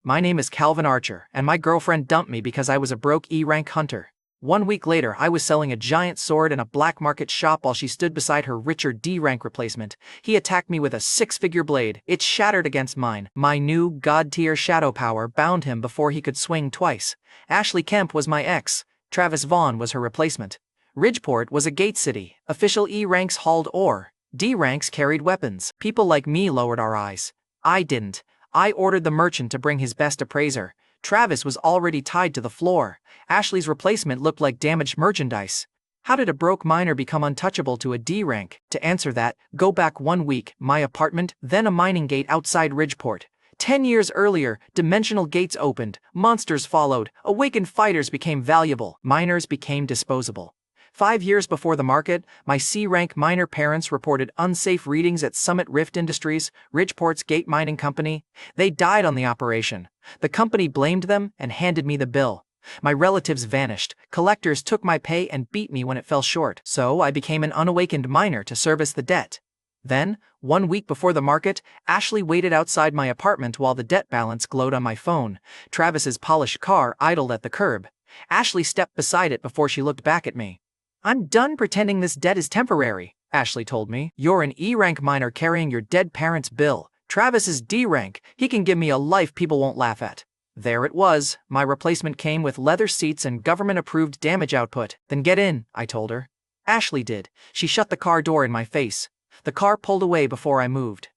My name is Calvin Archer, and my girlfriend dumped me because I was a broke E-rank hunter. 1 week later, I was selling a giant sword in a black market shop while she stood beside her richer D-rank replacement. He attacked me with a 6-figure blade. It shattered against mine. My new god-tier shadow power bound him before he could swing twice. Ashley Kemp was my ex. Travis Vaughn was her replacement. Ridgeport was a gate city. Official E-ranks hauled ore. D-ranks carried weapons. People like me lowered our eyes. I didn't. I ordered the merchant to bring his best appraiser. Travis was already tied to the floor. Ashley's replacement looked like damaged merchandise. How did a broke miner become untouchable to a D rank? To answer that, go back 1 week, my apartment, then a mining gate outside Ridgeport. 10 years earlier, dimensional gates opened, monsters followed, awakened fighters became valuable, miners became disposable. 5 years before the market, my C-rank miner parents reported unsafe readings at Summit Rift Industries, Ridgeport's gate mining company. They died on the operation. The company blamed them and handed me the bill. My relatives vanished, collectors took my pay and beat me when it fell short, so I became an unawakened miner to service the debt. Then, 1 week before the market, Ashley waited outside my apartment while the debt balance glowed on my phone. Travis's polished car idled at the curb. Ashley stepped beside it before she looked back at me. "I'm done pretending this debt is temporary," Ashley told me. "You're an E-rank miner carrying your dead parents' bill. Travis is D-rank. He can give me a life people won't laugh at." There it was. My replacement came with leather seats and government-approved damage output. "Then get in," I told her. Ashley did. She shut the car door in my face. The car pulled away before I moved.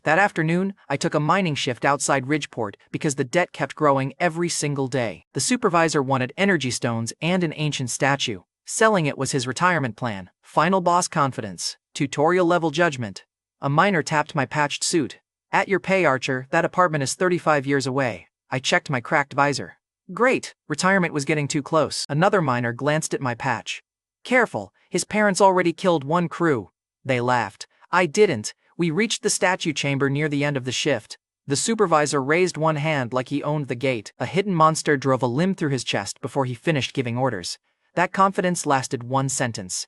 That afternoon, I took a mining shift outside Ridgeport because the debt kept growing every single day. The supervisor wanted energy stones and an ancient statue. Selling it was his retirement plan. Final boss confidence. Tutorial-level judgment. A miner tapped my patched suit. "At your pay, Archer, that apartment is 35 years away." I checked my cracked visor. Great, retirement was getting too close. Another miner glanced at my patch. "Careful, his parents already killed one crew." They laughed. I didn't. We reached the statue chamber near the end of the shift. The supervisor raised one hand like he owned the gate. A hidden monster drove a limb through his chest before he finished giving orders. That confidence lasted 1 sentence.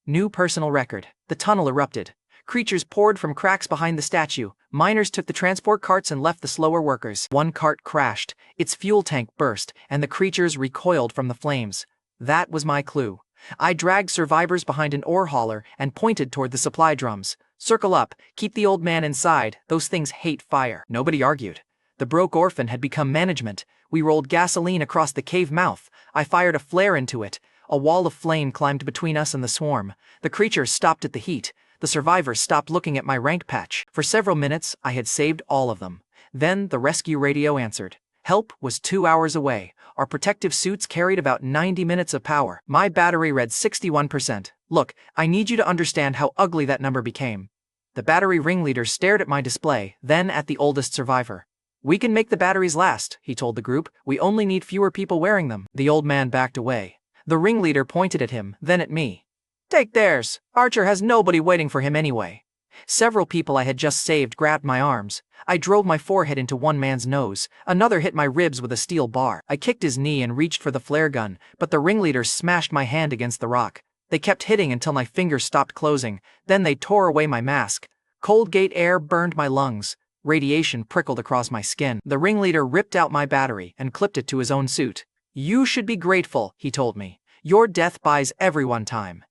New personal record. The tunnel erupted. Creatures poured from cracks behind the statue. Miners took the transport carts and left the slower workers. One cart crashed, its fuel tank burst, and the creatures recoiled from the flames. That was my clue. I dragged survivors behind an ore hauler and pointed toward the supply drums. "Circle up, keep the old man inside, those things hate fire." Nobody argued. The broke orphan had become management. We rolled gasoline across the cave mouth. I fired a flare into it. A wall of flame climbed between us and the swarm. The creatures stopped at the heat. The survivors stopped looking at my rank patch. For several minutes, I had saved all of them. Then the rescue radio answered. Help was 2 hours away. Our protective suits carried about 90 minutes of power. My battery read 61%. "Look, I need you to understand how ugly that number became." The battery ringleader stared at my display, then at the oldest survivor. "We can make the batteries last," he told the group. "We only need fewer people wearing them." The old man backed away. The ringleader pointed at him, then at me. "Take theirs. Archer has nobody waiting for him anyway." Several people I had just saved grabbed my arms. I drove my forehead into one man's nose. Another hit my ribs with a steel bar. I kicked his knee and reached for the flare gun, but the ringleader smashed my hand against the rock. They kept hitting until my fingers stopped closing. Then they tore away my mask. Cold gate air burned my lungs. Radiation prickled across my skin. The ringleader ripped out my battery and clipped it to his own suit. "You should be grateful," he told me. "Your death buys everyone time."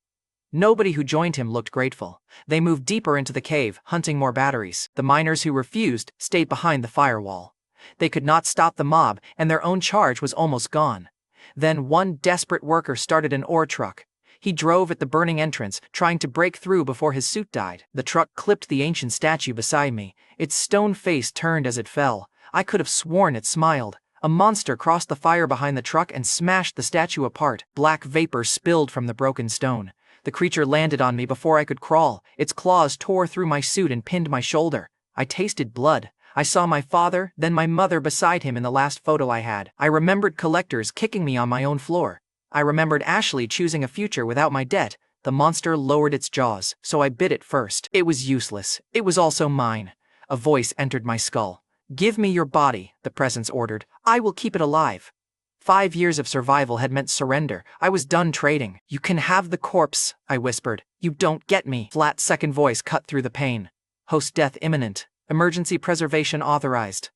Nobody who joined him looked grateful. They moved deeper into the cave, hunting more batteries. The miners who refused stayed behind the firewall. They could not stop the mob, and their own charge was almost gone. Then one desperate worker started an ore truck. He drove at the burning entrance, trying to break through before his suit died. The truck clipped the ancient statue beside me. Its stone face turned as it fell. I could have sworn it smiled. A monster crossed the fire behind the truck and smashed the statue apart. Black vapor spilled from the broken stone. The creature landed on me before I could crawl. Its claws tore through my suit and pinned my shoulder. I tasted blood. I saw my father, then my mother beside him in the last photo I had. I remembered collectors kicking me on my own floor. I remembered Ashley choosing a future without my debt. The monster lowered its jaws, so I bit it first. It was useless. It was also mine. A voice entered my skull. "Give me your body," the presence ordered. "I will keep it alive." 5 years of survival had meant surrender. I was done trading. "You can have the corpse," I whispered. "You don't get me." Flat second voice cut through the pain. "Host death imminent. Emergency preservation authorized."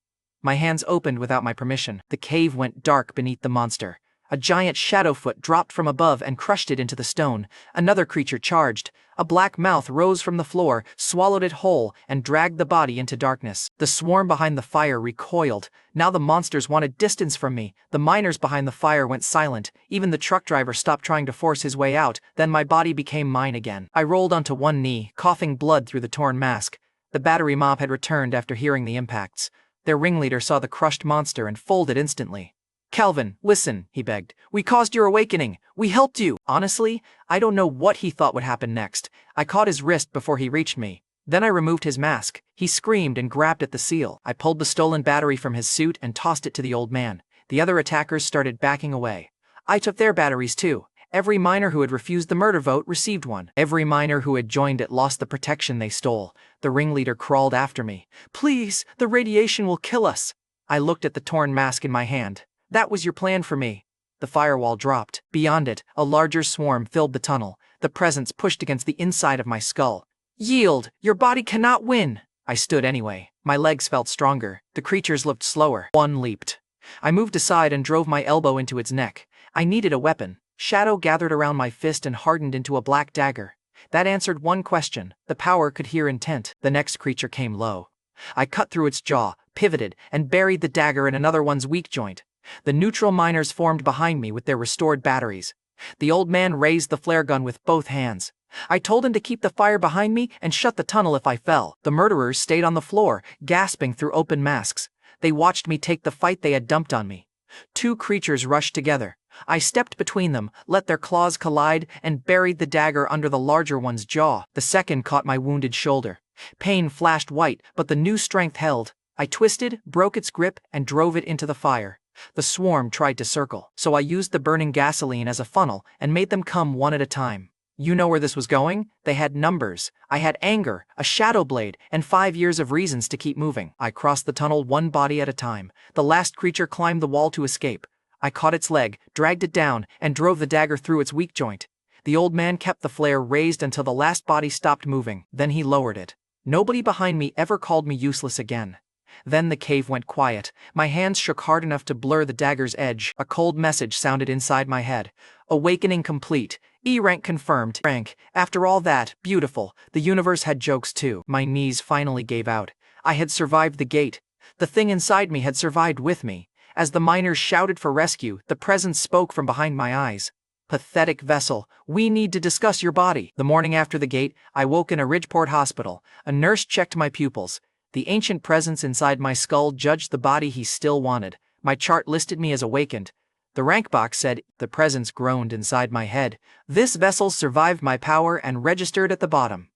My hands opened without my permission. The cave went dark beneath the monster. A giant shadow foot dropped from above and crushed it into the stone. Another creature charged. A black mouth rose from the floor, swallowed it whole, and dragged the body into darkness. The swarm behind the fire recoiled. Now the monsters wanted distance from me. The miners behind the fire went silent. Even the truck driver stopped trying to force his way out. Then my body became mine again. I rolled onto one knee, coughing blood through the torn mask. The battery mob had returned after hearing the impacts. Their ringleader saw the crushed monster and folded instantly. "Calvin, listen," he begged. "We caused your awakening. We helped you." Honestly, I don't know what he thought would happen next. I caught his wrist before he reached me. Then I removed his mask. He screamed and grabbed at the seal. I pulled the stolen battery from his suit and tossed it to the old man. The other attackers started backing away. I took their batteries too. Every miner who had refused the murder vote received one. Every miner who had joined it lost the protection they stole. The ringleader crawled after me. "Please, the radiation will kill us." I looked at the torn mask in my hand. "That was your plan for me." The firewall dropped. Beyond it, a larger swarm filled the tunnel. The presence pushed against the inside of my skull. "Yield! Your body cannot win!" I stood anyway. My legs felt stronger. The creatures looked slower. One leaped. I moved aside and drove my elbow into its neck. I needed a weapon. Shadow gathered around my fist and hardened into a black dagger. That answered one question. The power could hear intent. The next creature came low. I cut through its jaw, pivoted, and buried the dagger in another one's weak joint. The neutral miners formed behind me with their restored batteries. The old man raised the flare gun with both hands. I told him to keep the fire behind me and shut the tunnel if I fell. The murderers stayed on the floor, gasping through open masks. They watched me take the fight they had dumped on me. Two creatures rushed together. I stepped between them, let their claws collide, and buried the dagger under the larger one's jaw. The second caught my wounded shoulder. Pain flashed white, but the new strength held. I twisted, broke its grip, and drove it into the fire. The swarm tried to circle, so I used the burning gasoline as a funnel and made them come one at a time. You know where this was going? They had numbers. I had anger, a shadow blade, and 5 years of reasons to keep moving. I crossed the tunnel one body at a time. The last creature climbed the wall to escape. I caught its leg, dragged it down, and drove the dagger through its weak joint. The old man kept the flare raised until the last body stopped moving. Then he lowered it. Nobody behind me ever called me useless again. Then the cave went quiet. My hands shook hard enough to blur the dagger's edge. A cold message sounded inside my head. Awakening complete. E-rank confirmed. Rank. After all that, beautiful. The universe had jokes too. My knees finally gave out. I had survived the gate. The thing inside me had survived with me. As the miners shouted for rescue, the presence spoke from behind my eyes. "Pathetic vessel, we need to discuss your body." The morning after the gate, I woke in a Ridgeport hospital. A nurse checked my pupils. The ancient presence inside my skull judged the body he still wanted. My chart listed me as awakened. The rank box said, the presence groaned inside my head. "This vessel survived my power and registered at the bottom."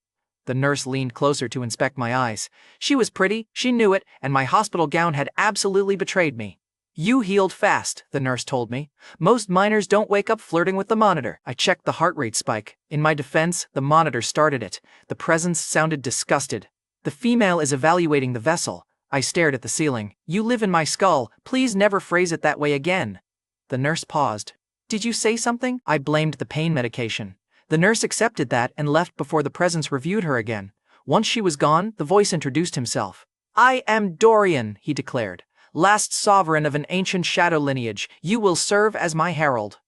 The nurse leaned closer to inspect my eyes. She was pretty, she knew it, and my hospital gown had absolutely betrayed me. "You healed fast," the nurse told me. "Most miners don't wake up flirting with the monitor." I checked the heart rate spike. In my defense, the monitor started it. The presence sounded disgusted. "The female is evaluating the vessel." I stared at the ceiling. "You live in my skull. Please never phrase it that way again." The nurse paused. "Did you say something?" I blamed the pain medication. The nurse accepted that and left before the presence reviewed her again. Once she was gone, the voice introduced himself. "I am Dorian," he declared. "Last sovereign of an ancient shadow lineage. You will serve as my herald."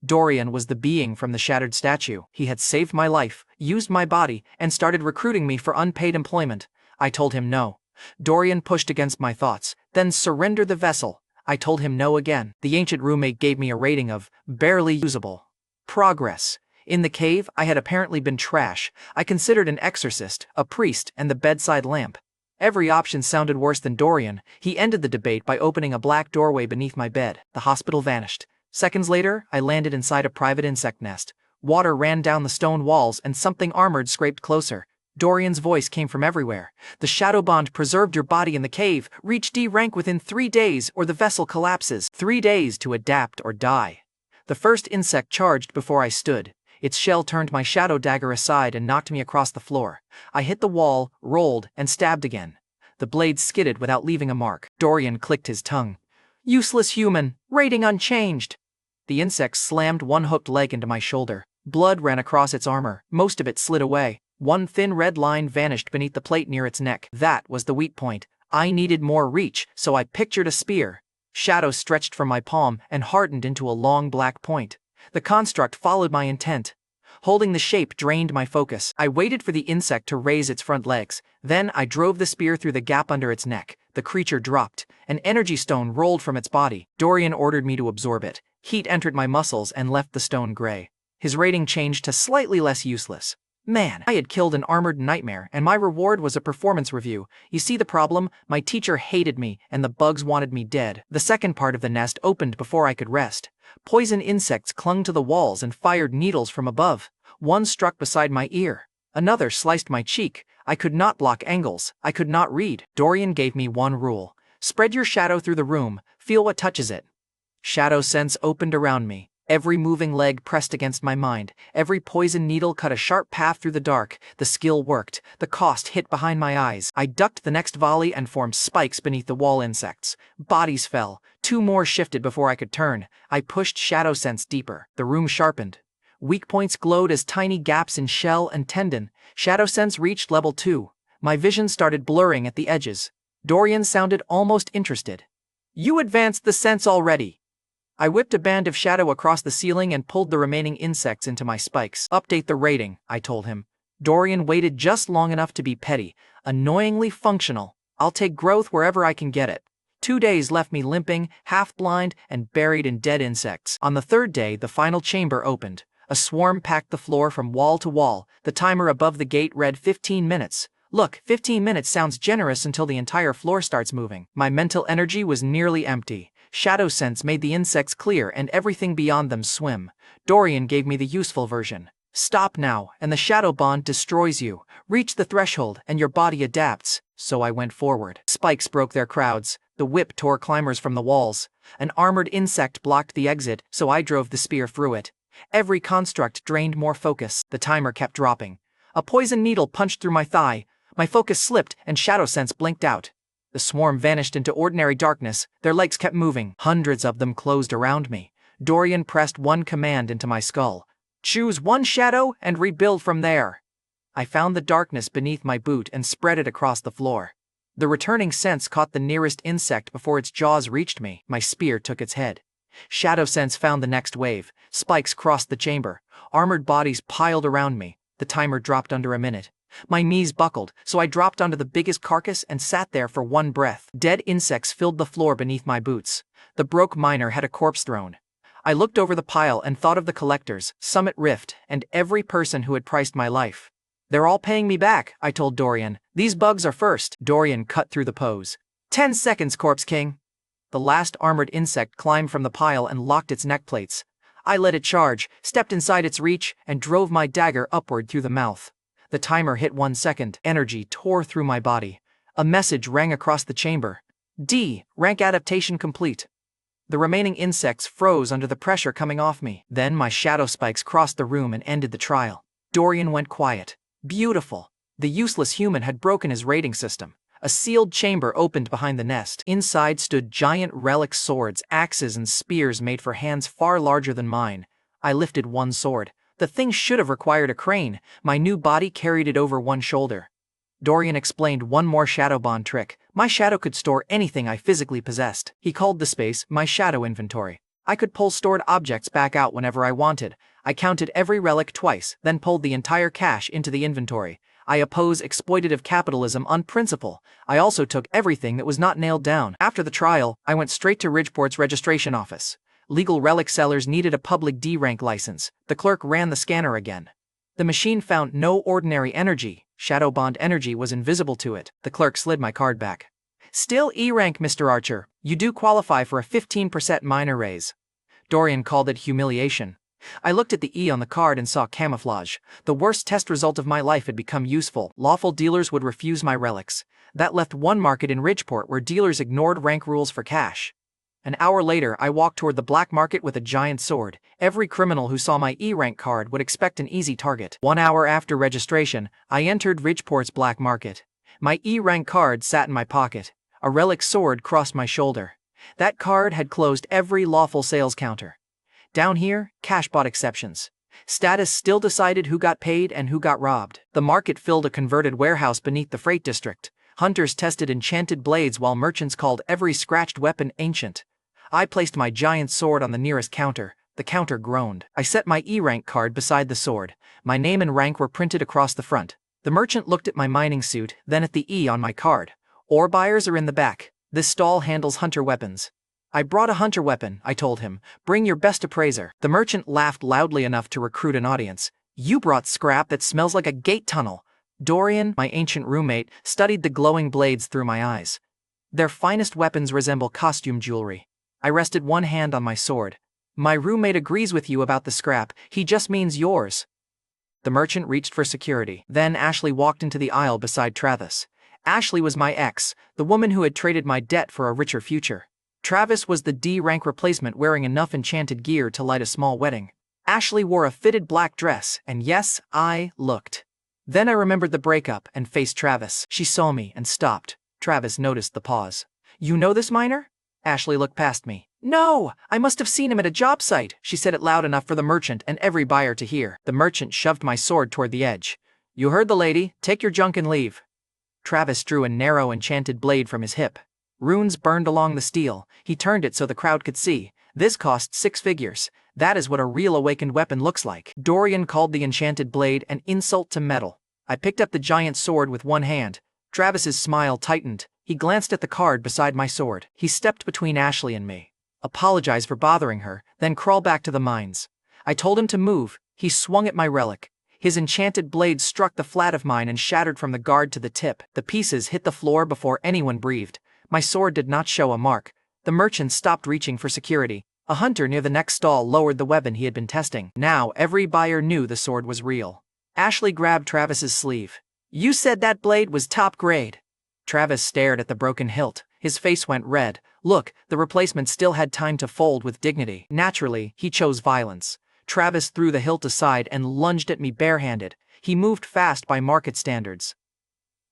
Dorian was the being from the shattered statue. He had saved my life, used my body, and started recruiting me for unpaid employment. I told him no. Dorian pushed against my thoughts. "Then surrender the vessel." I told him no again. The ancient roommate gave me a rating of barely usable. Progress. In the cave, I had apparently been trash. I considered an exorcist, a priest, and the bedside lamp. Every option sounded worse than Dorian. He ended the debate by opening a black doorway beneath my bed. The hospital vanished. Seconds later, I landed inside a private insect nest. Water ran down the stone walls and something armored scraped closer. Dorian's voice came from everywhere. "The shadow bond preserved your body in the cave. Reach D rank within 3 days or the vessel collapses. 3 days to adapt or die." The first insect charged before I stood. Its shell turned my shadow dagger aside and knocked me across the floor. I hit the wall, rolled, and stabbed again. The blade skidded without leaving a mark. Dorian clicked his tongue. "Useless human. Rating unchanged." The insect slammed one hooked leg into my shoulder. Blood ran across its armor. Most of it slid away. One thin red line vanished beneath the plate near its neck. That was the weak point. I needed more reach, so I pictured a spear. Shadow stretched from my palm and hardened into a long black point. The construct followed my intent. Holding the shape drained my focus. I waited for the insect to raise its front legs. Then I drove the spear through the gap under its neck. The creature dropped. An energy stone rolled from its body. Dorian ordered me to absorb it. Heat entered my muscles and left the stone gray. His rating changed to slightly less useless. Man, I had killed an armored nightmare, and my reward was a performance review. You see the problem? My teacher hated me, and the bugs wanted me dead. The second part of the nest opened before I could rest. Poison insects clung to the walls and fired needles from above. One struck beside my ear. Another sliced my cheek. I could not block angles. I could not read. Dorian gave me one rule. Spread your shadow through the room. Feel what touches it. Shadow sense opened around me. Every moving leg pressed against my mind. Every poison needle cut a sharp path through the dark. The skill worked. The cost hit behind my eyes. I ducked the next volley and formed spikes beneath the wall insects. Bodies fell. 2 more shifted before I could turn. I pushed shadow sense deeper. The room sharpened. Weak points glowed as tiny gaps in shell and tendon. Shadow sense reached level 2. My vision started blurring at the edges. Dorian sounded almost interested. You advanced the sense already. I whipped a band of shadow across the ceiling and pulled the remaining insects into my spikes. Update the rating, I told him. Dorian waited just long enough to be petty, annoyingly functional. I'll take growth wherever I can get it. 2 days left me limping, half-blind, and buried in dead insects. On the 3rd day, the final chamber opened. A swarm packed the floor from wall to wall. The timer above the gate read 15 minutes. Look, 15 minutes sounds generous until the entire floor starts moving. My mental energy was nearly empty. Shadow sense made the insects clear and everything beyond them swim. Dorian gave me the useful version. Stop now, and the shadow bond destroys you. Reach the threshold, and your body adapts. So I went forward. Spikes broke their crowds. The whip tore climbers from the walls. An armored insect blocked the exit, so I drove the spear through it. Every construct drained more focus. The timer kept dropping. A poison needle punched through my thigh. My focus slipped, and shadow sense blinked out. The swarm vanished into ordinary darkness. Their legs kept moving. Hundreds of them closed around me. Dorian pressed one command into my skull. Choose one shadow and rebuild from there. I found the darkness beneath my boot and spread it across the floor. The returning sense caught the nearest insect before its jaws reached me. My spear took its head. Shadow sense found the next wave. Spikes crossed the chamber. Armored bodies piled around me. The timer dropped under a minute. My knees buckled, so I dropped onto the biggest carcass and sat there for one breath. Dead insects filled the floor beneath my boots. The broke miner had a corpse throne. I looked over the pile and thought of the collectors, Summit Rift, and every person who had priced my life. They're all paying me back, I told Dorian. These bugs are first. Dorian cut through the pose. 10 seconds, Corpse King. The last armored insect climbed from the pile and locked its neck plates. I let it charge, stepped inside its reach, and drove my dagger upward through the mouth. The timer hit 1 second. Energy tore through my body. A message rang across the chamber. D. Rank adaptation complete. The remaining insects froze under the pressure coming off me. Then my shadow spikes crossed the room and ended the trial. Dorian went quiet. Beautiful. The useless human had broken his rating system. A sealed chamber opened behind the nest. Inside stood giant relic swords, axes, and spears made for hands far larger than mine. I lifted one sword. The thing should have required a crane. My new body carried it over one shoulder. Dorian explained one more shadow bond trick. My shadow could store anything I physically possessed. He called the space my shadow inventory. I could pull stored objects back out whenever I wanted. I counted every relic twice, then pulled the entire cache into the inventory. I oppose exploitative capitalism on principle. I also took everything that was not nailed down. After the trial, I went straight to Ridgeport's registration office. Legal relic sellers needed a public D-rank license. The clerk ran the scanner again. The machine found no ordinary energy. Shadow bond energy was invisible to it. The clerk slid my card back. Still E-rank, Mr. Archer. You do qualify for a 15% minor raise. Dorian called it humiliation. I looked at the E on the card and saw camouflage. The worst test result of my life had become useful. Lawful dealers would refuse my relics. That left one market in Ridgeport where dealers ignored rank rules for cash. An hour later, I walked toward the black market with a giant sword. Every criminal who saw my E-rank card would expect an easy target. 1 hour after registration, I entered Ridgeport's black market. My E-rank card sat in my pocket. A relic sword crossed my shoulder. That card had closed every lawful sales counter. Down here, cash bought exceptions. Status still decided who got paid and who got robbed. The market filled a converted warehouse beneath the freight district. Hunters tested enchanted blades while merchants called every scratched weapon ancient. I placed my giant sword on the nearest counter. The counter groaned. I set my E-rank card beside the sword. My name and rank were printed across the front. The merchant looked at my mining suit, then at the E on my card. Ore buyers are in the back. This stall handles hunter weapons. I brought a hunter weapon, I told him. Bring your best appraiser. The merchant laughed loudly enough to recruit an audience. You brought scrap that smells like a gate tunnel. Dorian, my ancient roommate, studied the glowing blades through my eyes. Their finest weapons resemble costume jewelry. I rested one hand on my sword. My roommate agrees with you about the scrap, he just means yours. The merchant reached for security. Then Ashley walked into the aisle beside Travis. Ashley was my ex, the woman who had traded my debt for a richer future. Travis was the D-rank replacement wearing enough enchanted gear to light a small wedding. Ashley wore a fitted black dress, and yes, I looked. Then I remembered the breakup and faced Travis. She saw me and stopped. Travis noticed the pause. You know this miner? Ashley looked past me. No, I must have seen him at a job site. She said it loud enough for the merchant and every buyer to hear. The merchant shoved my sword toward the edge. You heard the lady, take your junk and leave. Travis drew a narrow enchanted blade from his hip. Runes burned along the steel. He turned it so the crowd could see. This cost 6 figures. That is what a real awakened weapon looks like. Dorian called the enchanted blade an insult to metal. I picked up the giant sword with one hand. Travis's smile tightened. He glanced at the card beside my sword. He stepped between Ashley and me. Apologize for bothering her, then crawl back to the mines. I told him to move. He swung at my relic. His enchanted blade struck the flat of mine and shattered from the guard to the tip. The pieces hit the floor before anyone breathed. My sword did not show a mark. The merchant stopped reaching for security. A hunter near the next stall lowered the weapon he had been testing. Now every buyer knew the sword was real. Ashley grabbed Travis's sleeve. You said that blade was top grade. Travis stared at the broken hilt. His face went red. Look, the replacement still had time to fold with dignity. Naturally, he chose violence. Travis threw the hilt aside and lunged at me barehanded. He moved fast by market standards.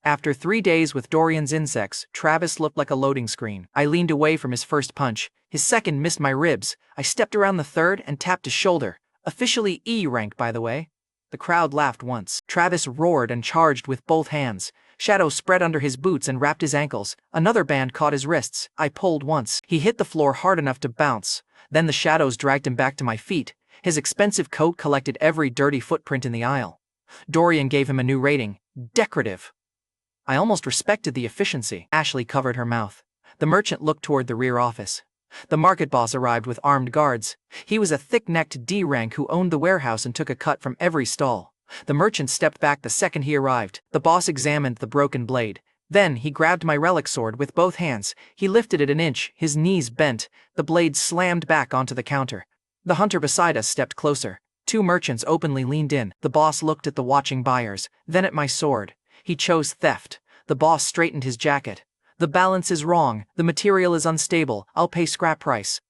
After 3 days with Dorian's insects, Travis looked like a loading screen. I leaned away from his first punch. His second missed my ribs. I stepped around the third and tapped his shoulder. Officially E rank, by the way. The crowd laughed once. Travis roared and charged with both hands. Shadow spread under his boots and wrapped his ankles. Another band caught his wrists. I pulled once. He hit the floor hard enough to bounce. Then the shadows dragged him back to my feet. His expensive coat collected every dirty footprint in the aisle. Dorian gave him a new rating. Decorative. I almost respected the efficiency. Ashley covered her mouth. The merchant looked toward the rear office. The market boss arrived with armed guards. He was a thick-necked D-rank who owned the warehouse and took a cut from every stall. The merchant stepped back the second he arrived. The boss examined the broken blade. Then he grabbed my relic sword with both hands. He lifted it an inch, his knees bent. The blade slammed back onto the counter. The hunter beside us stepped closer. 2 merchants openly leaned in. The boss looked at the watching buyers, then at my sword. He chose theft. The boss straightened his jacket. The balance is wrong. The material is unstable. I'll pay scrap price.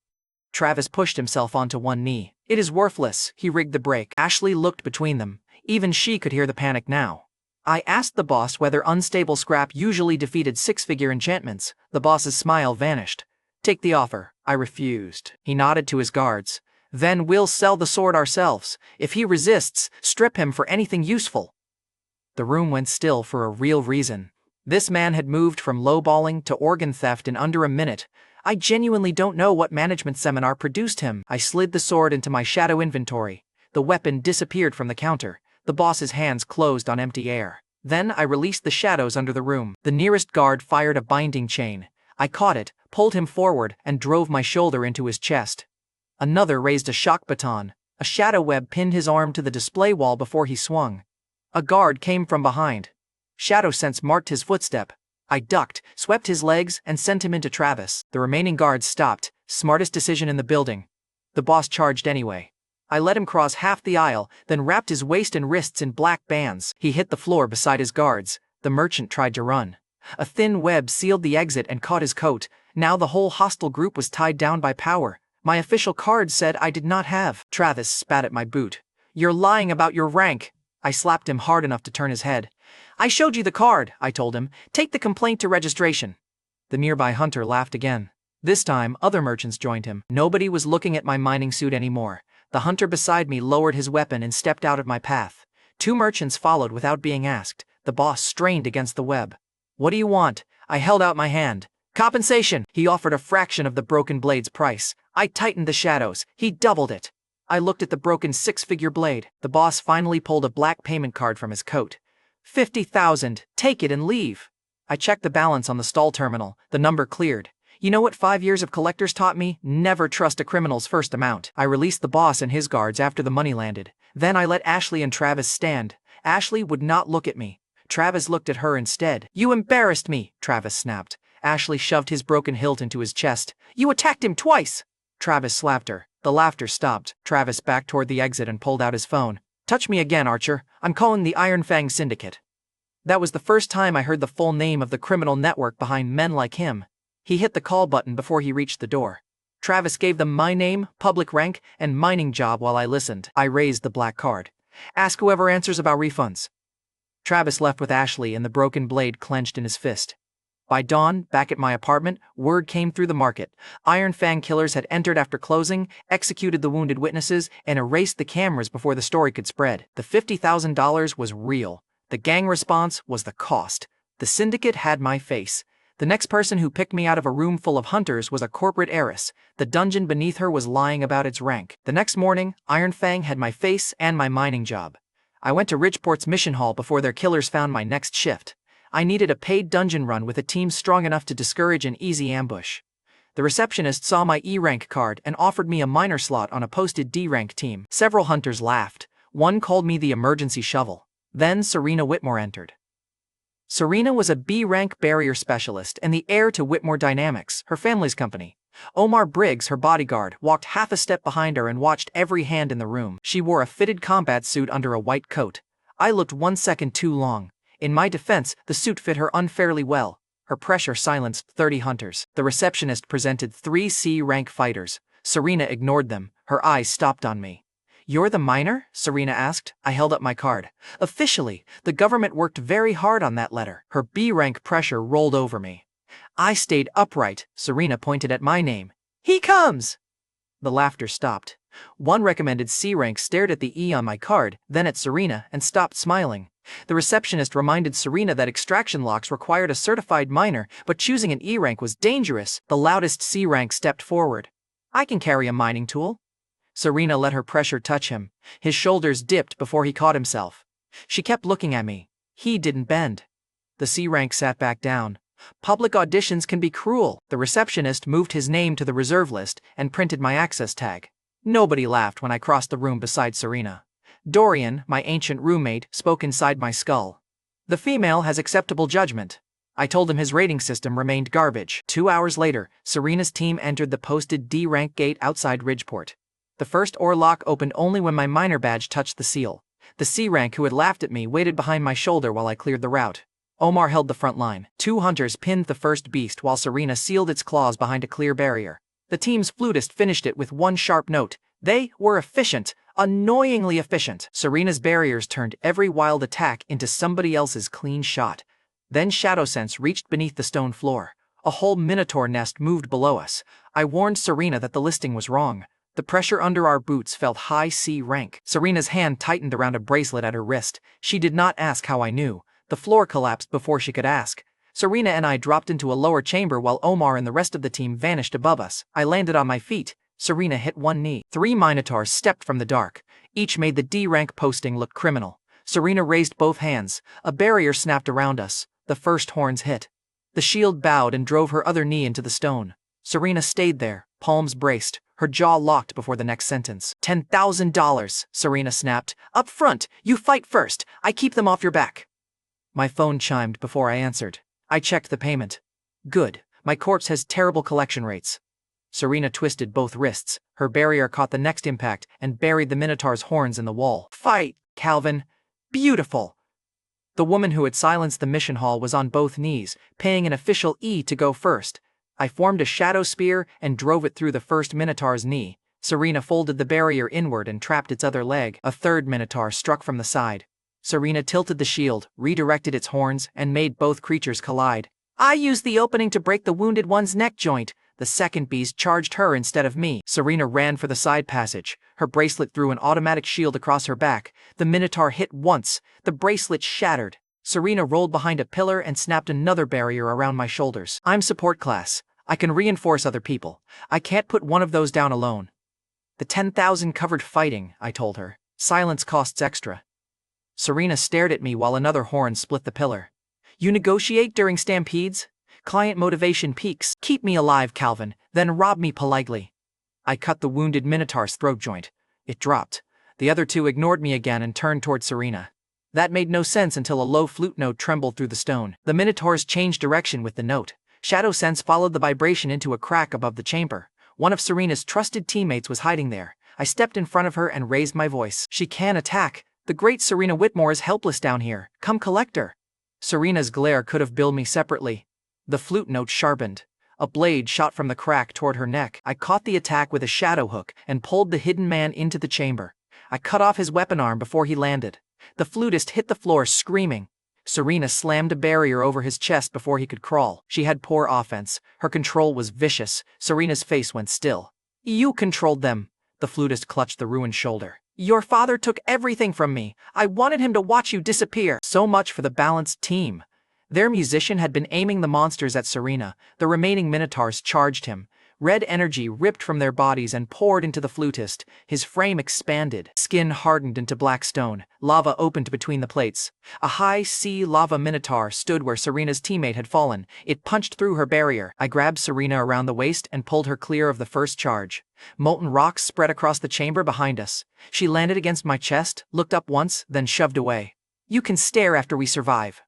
Travis pushed himself onto one knee. It is worthless. He rigged the brake. Ashley looked between them. Even she could hear the panic now. I asked the boss whether unstable scrap usually defeated 6-figure enchantments. The boss's smile vanished. Take the offer. I refused. He nodded to his guards. Then we'll sell the sword ourselves. If he resists, strip him for anything useful. The room went still for a real reason. This man had moved from lowballing to organ theft in under a minute. I genuinely don't know what management seminar produced him. I slid the sword into my shadow inventory. The weapon disappeared from the counter. The boss's hands closed on empty air. Then I released the shadows under the room. The nearest guard fired a binding chain. I caught it, pulled him forward, and drove my shoulder into his chest. Another raised a shock baton. A shadow web pinned his arm to the display wall before he swung. A guard came from behind. Shadow sense marked his footstep. I ducked, swept his legs, and sent him into Travis. The remaining guards stopped. Smartest decision in the building. The boss charged anyway. I let him cross half the aisle, then wrapped his waist and wrists in black bands. He hit the floor beside his guards. The merchant tried to run. A thin web sealed the exit and caught his coat. Now the whole hostile group was tied down by power. My official card said I did not have. Travis spat at my boot. You're lying about your rank. I slapped him hard enough to turn his head. I showed you the card, I told him. Take the complaint to registration. The nearby hunter laughed again. This time, other merchants joined him. Nobody was looking at my mining suit anymore. The hunter beside me lowered his weapon and stepped out of my path. 2 merchants followed without being asked. The boss strained against the web. What do you want? I held out my hand. Compensation! He offered a fraction of the broken blade's price. I tightened the shadows. He doubled it. I looked at the broken six-figure blade. The boss finally pulled a black payment card from his coat. 50,000. Take it and leave. I checked the balance on the stall terminal. The number cleared. You know what 5 years of collectors taught me? Never trust a criminal's first amount. I released the boss and his guards after the money landed. Then I let Ashley and Travis stand. Ashley would not look at me. Travis looked at her instead. You embarrassed me, Travis snapped. Ashley shoved his broken hilt into his chest. You attacked him twice! Travis slapped her. The laughter stopped. Travis backed toward the exit and pulled out his phone. Touch me again, Archer. I'm calling the Iron Fang Syndicate. That was the first time I heard the full name of the criminal network behind men like him. He hit the call button before he reached the door. Travis gave them my name, public rank, and mining job while I listened. I raised the black card. Ask whoever answers about refunds. Travis left with Ashley and the broken blade clenched in his fist. By dawn, back at my apartment, word came through the market. Iron Fang killers had entered after closing, executed the wounded witnesses, and erased the cameras before the story could spread. The $50,000 was real. The gang response was the cost. The syndicate had my face. The next person who picked me out of a room full of hunters was a corporate heiress. The dungeon beneath her was lying about its rank. The next morning, Iron Fang had my face and my mining job. I went to Ridgeport's mission hall before their killers found my next shift. I needed a paid dungeon run with a team strong enough to discourage an easy ambush. The receptionist saw my E-rank card and offered me a minor slot on a posted D-rank team. Several hunters laughed. One called me the emergency shovel. Then Serena Whitmore entered. Serena was a B-rank barrier specialist and the heir to Whitmore Dynamics, her family's company. Omar Briggs, her bodyguard, walked half a step behind her and watched every hand in the room. She wore a fitted combat suit under a white coat. I looked 1 second too long. In my defense, the suit fit her unfairly well. Her pressure silenced 30 hunters. The receptionist presented 3 C-rank fighters. Serena ignored them. Her eyes stopped on me. You're the miner? Serena asked. I held up my card. Officially, the government worked very hard on that letter. Her B-rank pressure rolled over me. I stayed upright. Serena pointed at my name. He comes! The laughter stopped. One recommended C-rank stared at the E on my card, then at Serena, and stopped smiling. The receptionist reminded Serena that extraction locks required a certified miner, but choosing an E-rank was dangerous. The loudest C-rank stepped forward. I can carry a mining tool. Serena let her pressure touch him. His shoulders dipped before he caught himself. She kept looking at me. He didn't bend. The C-rank sat back down. Public auditions can be cruel. The receptionist moved his name to the reserve list and printed my access tag. Nobody laughed when I crossed the room beside Serena. Dorian, my ancient roommate, spoke inside my skull. The female has acceptable judgment. I told him his rating system remained garbage. 2 hours later, Serena's team entered the posted D-rank gate outside Ridgeport. The first ore lock opened only when my miner badge touched the seal. The C-rank who had laughed at me waited behind my shoulder while I cleared the route. Omar held the front line. 2 hunters pinned the first beast while Serena sealed its claws behind a clear barrier. The team's flutist finished it with one sharp note. They were efficient, annoyingly efficient. Serena's barriers turned every wild attack into somebody else's clean shot. Then Shadow Sense reached beneath the stone floor. A whole minotaur nest moved below us. I warned Serena that the listing was wrong. The pressure under our boots felt high C-rank. Serena's hand tightened around a bracelet at her wrist. She did not ask how I knew. The floor collapsed before she could ask. Serena and I dropped into a lower chamber while Omar and the rest of the team vanished above us. I landed on my feet. Serena hit one knee. 3 minotaurs stepped from the dark. Each made the D-rank posting look criminal. Serena raised both hands. A barrier snapped around us. The first horns hit. The shield bowed and drove her other knee into the stone. Serena stayed there, palms braced, her jaw locked before the next sentence. $10,000, Serena snapped. Up front, you fight first. I keep them off your back. My phone chimed before I answered. I checked the payment. Good. My corpse has terrible collection rates. Serena twisted both wrists. Her barrier caught the next impact and buried the Minotaur's horns in the wall. Fight, Calvin. Beautiful. The woman who had silenced the mission hall was on both knees, paying an official E to go first. I formed a shadow spear and drove it through the first Minotaur's knee. Serena folded the barrier inward and trapped its other leg. A third Minotaur struck from the side. Serena tilted the shield, redirected its horns, and made both creatures collide. I used the opening to break the wounded one's neck joint. The second beast charged her instead of me. Serena ran for the side passage. Her bracelet threw an automatic shield across her back. The Minotaur hit once. The bracelet shattered. Serena rolled behind a pillar and snapped another barrier around my shoulders. I'm support class. I can reinforce other people. I can't put one of those down alone. The 10,000 covered fighting, I told her. Silence costs extra. Serena stared at me while another horn split the pillar. You negotiate during stampedes? Client motivation peaks. Keep me alive, Calvin, then rob me politely. I cut the wounded Minotaur's throat joint. It dropped. The other two ignored me again and turned toward Serena. That made no sense until a low flute note trembled through the stone. The Minotaurs changed direction with the note. Shadow Sense followed the vibration into a crack above the chamber. One of Serena's trusted teammates was hiding there. I stepped in front of her and raised my voice. She can attack. The great Serena Whitmore is helpless down here. Come collect her. Serena's glare could have billed me separately. The flute note sharpened. A blade shot from the crack toward her neck. I caught the attack with a shadow hook and pulled the hidden man into the chamber. I cut off his weapon arm before he landed. The flutist hit the floor screaming. Serena slammed a barrier over his chest before he could crawl. She had poor offense. Her control was vicious. Serena's face went still. You controlled them. The flutist clutched the ruined shoulder. Your father took everything from me. I wanted him to watch you disappear. So much for the balanced team. Their musician had been aiming the monsters at Serena. The remaining Minotaurs charged him. Red energy ripped from their bodies and poured into the flutist. His frame expanded. Skin hardened into black stone. Lava opened between the plates. A high sea lava minotaur stood where Serena's teammate had fallen. It punched through her barrier. I grabbed Serena around the waist and pulled her clear of the first charge. Molten rocks spread across the chamber behind us. She landed against my chest, looked up once, then shoved away. You can stare after we survive.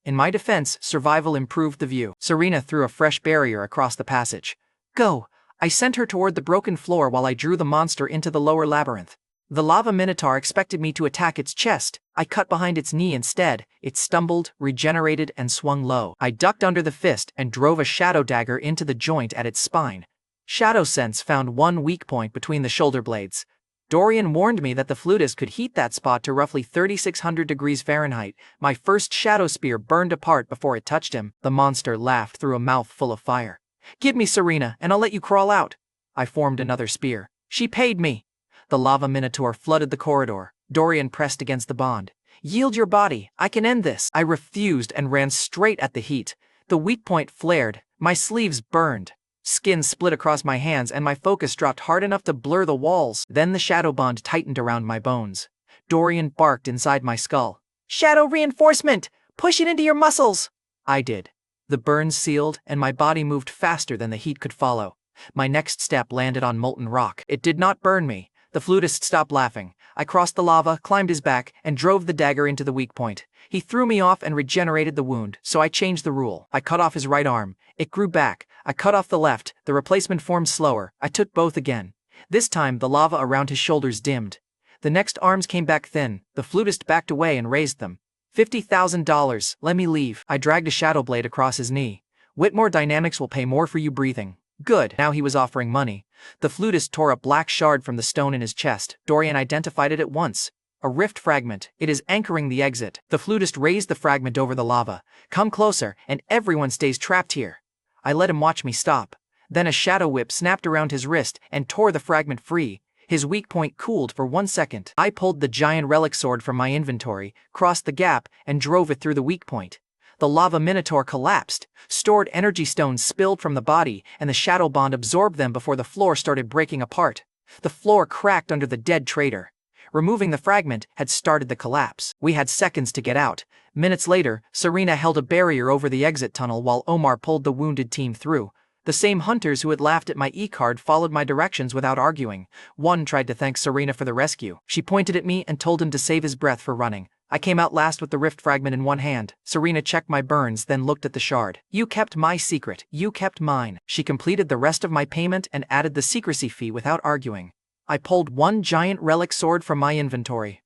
In my defense, survival improved the view. Serena threw a fresh barrier across the passage. Go! I sent her toward the broken floor while I drew the monster into the lower labyrinth. The lava minotaur expected me to attack its chest. I cut behind its knee instead. It stumbled, regenerated, and swung low. I ducked under the fist and drove a shadow dagger into the joint at its spine. Shadow Sense found one weak point between the shoulder blades. Dorian warned me that the flutist could heat that spot to roughly 3,600 degrees Fahrenheit. My first shadow spear burned apart before it touched him. The monster laughed through a mouth full of fire. Give me Serena, and I'll let you crawl out. I formed another spear. She paid me. The lava minotaur flooded the corridor. Dorian pressed against the bond. Yield your body. I can end this. I refused and ran straight at the heat. The weak point flared. My sleeves burned. Skin split across my hands and my focus dropped hard enough to blur the walls. Then the shadow bond tightened around my bones. Dorian barked inside my skull. Shadow reinforcement! Push it into your muscles! I did. The burns sealed, and my body moved faster than the heat could follow. My next step landed on molten rock. It did not burn me. The flutist stopped laughing. I crossed the lava, climbed his back, and drove the dagger into the weak point. He threw me off and regenerated the wound, so I changed the rule. I cut off his right arm. It grew back. I cut off the left. The replacement formed slower. I took both again. This time, the lava around his shoulders dimmed. The next arms came back thin. The flutist backed away and raised them. $50,000, let me leave. I dragged a shadow blade across his knee. Whitmore Dynamics will pay more for you breathing. Good. Now he was offering money. The flutist tore a black shard from the stone in his chest. Dorian identified it at once. A rift fragment. It is anchoring the exit. The flutist raised the fragment over the lava. Come closer, and everyone stays trapped here. I let him watch me stop. Then a shadow whip snapped around his wrist and tore the fragment free. His weak point cooled for 1 second. I pulled the giant relic sword from my inventory, crossed the gap, and drove it through the weak point. The lava minotaur collapsed. Stored energy stones spilled from the body, and the shadow bond absorbed them before the floor started breaking apart. The floor cracked under the dead traitor. Removing the fragment had started the collapse. We had seconds to get out. Minutes later, Serena held a barrier over the exit tunnel while Omar pulled the wounded team through. The same hunters who had laughed at my e-card followed my directions without arguing. One tried to thank Serena for the rescue. She pointed at me and told him to save his breath for running. I came out last with the rift fragment in one hand. Serena checked my burns, then looked at the shard. You kept my secret. You kept mine. She completed the rest of my payment and added the secrecy fee without arguing. I pulled one giant relic sword from my inventory.